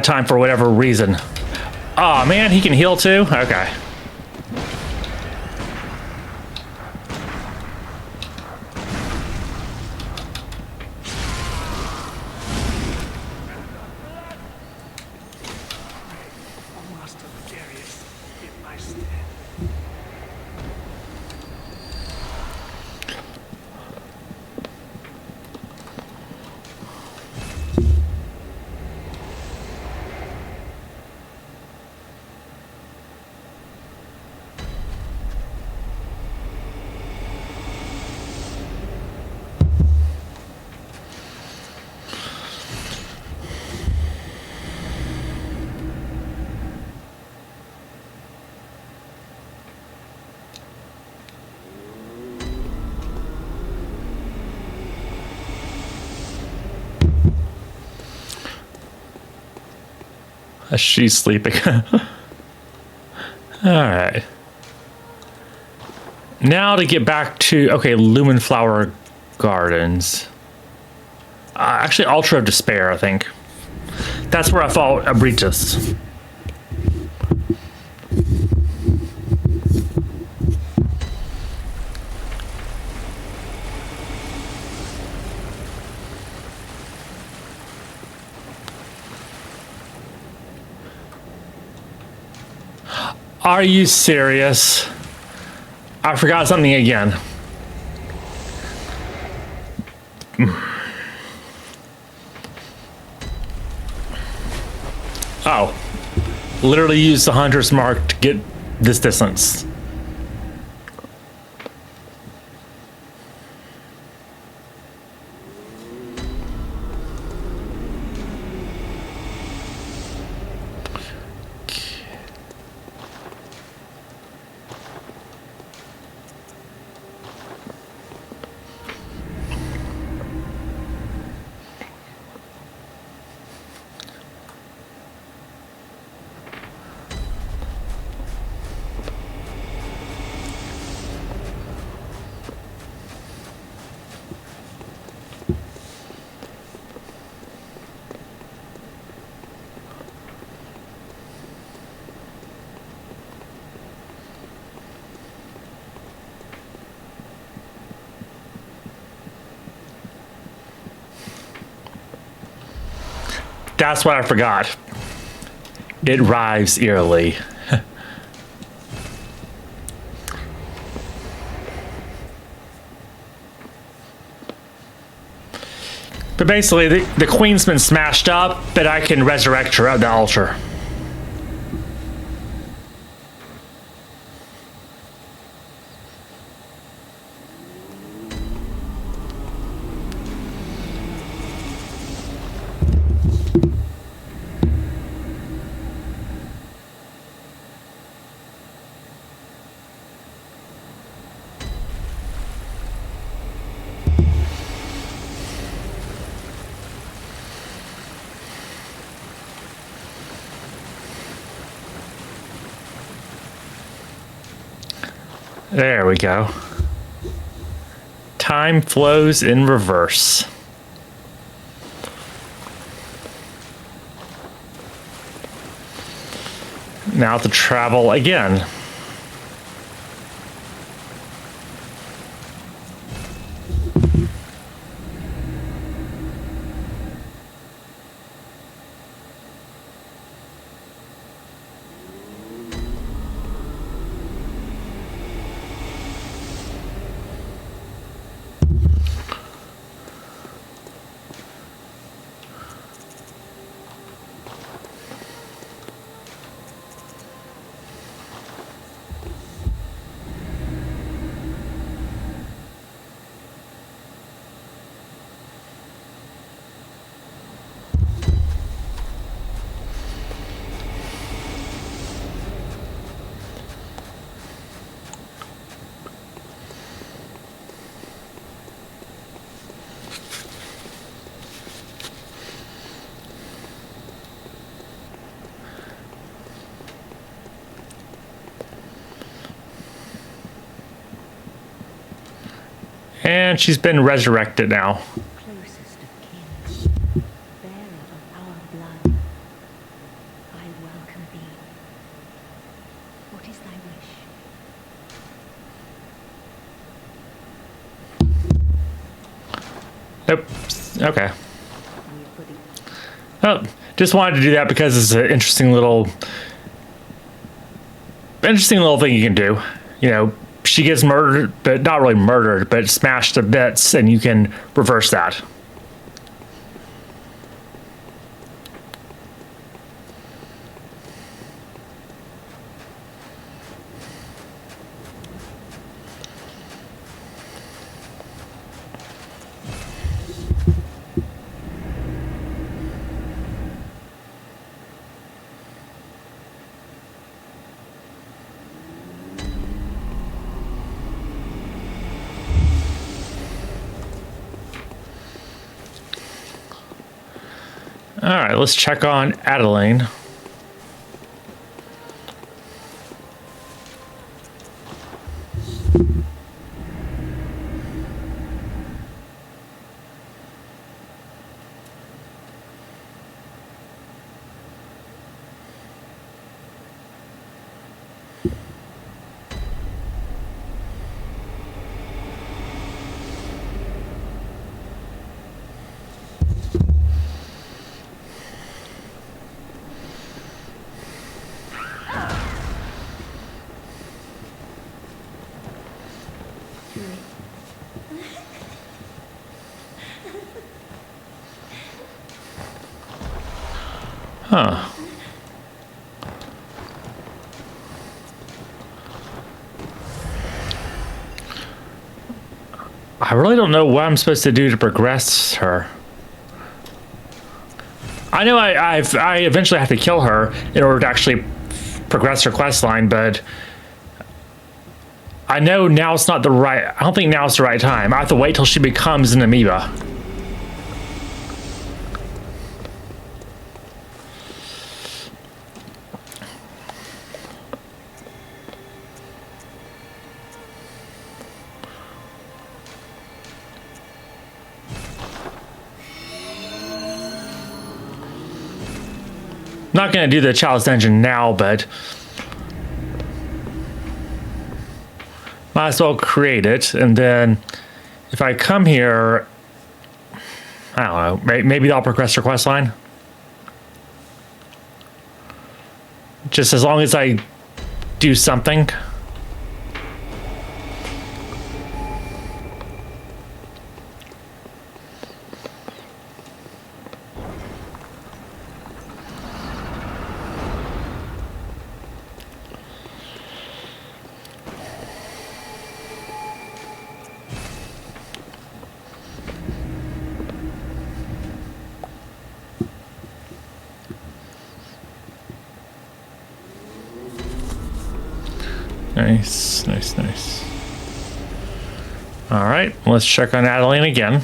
time for whatever reason. Oh man, he can heal too? Okay. She's sleeping. Alright. Now to get back to, okay, Lumen Flower Gardens. Actually, Ultra of Despair, I think. That's where I fought Abritus. Are you serious? I forgot something again. Oh. Literally used the Hunter's Mark to get this distance. That's what I forgot. It rhymes eerily. But basically, the queen's been smashed up, but I can resurrect her at the altar. There we go. Time flows in reverse. Now to travel again. And she's been resurrected now. Closest of kin, bearer of our blood, I welcome thee. What is thy wish? Nope. Okay. Oh, just wanted to do that because it's an interesting little thing you can do. You know, she gets murdered, but not really murdered, but smashed to bits, and you can reverse that. All right, let's check on Adeline. Huh. I really don't know what I'm supposed to do to progress her. I know I eventually have to kill her in order to actually progress her quest line, but I know now it's not the right. I don't think now is the right time. I have to wait till she becomes an amoeba. Not going to do the Chalice Dungeon now, but might as well create it. And then if I come here, I don't know, maybe I'll progress her quest line. Just as long as I do something. Nice, nice, nice. All right, let's check on Adeline again.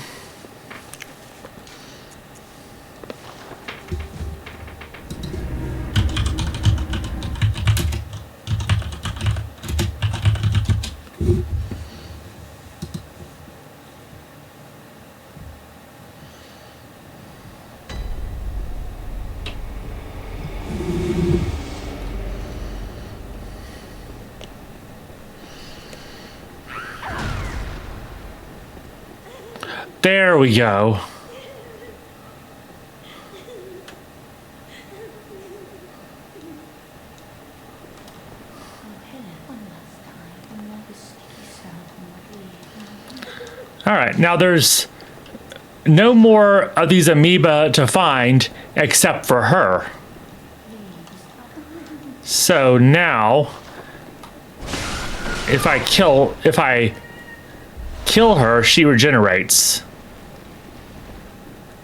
There we go. All right, now there's no more of these amoeba to find except for her. So now, if I kill her, she regenerates.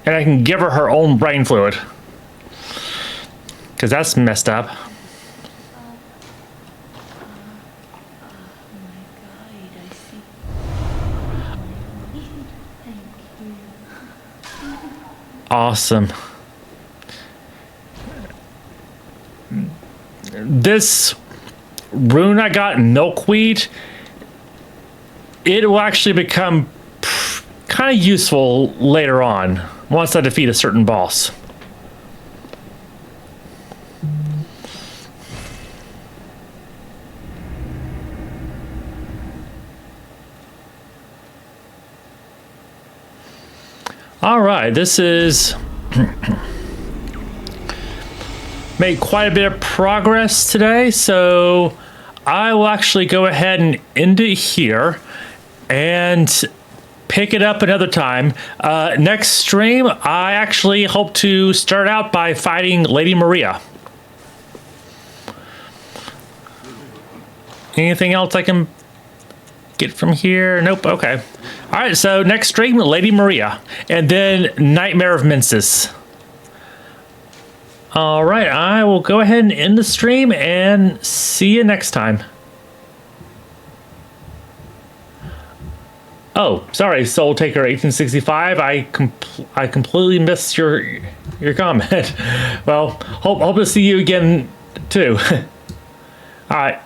And I can give her her own brain fluid. Because that's messed up. Awesome. This rune I got, milkweed, it will actually become kind of useful later on once I defeat a certain boss. All right, this is made quite a bit of progress today, so I will actually go ahead and end it here and pick it up another time. Next stream, I actually hope to start out by fighting Lady Maria. Anything else I can get from here? Nope. Okay. All right. So next stream, Lady Maria, and then Nightmare of Mensis. All right. I will go ahead and end the stream and see you next time. Oh, sorry, Soul Taker 1865. I completely missed your comment. Well, hope to see you again too. All right.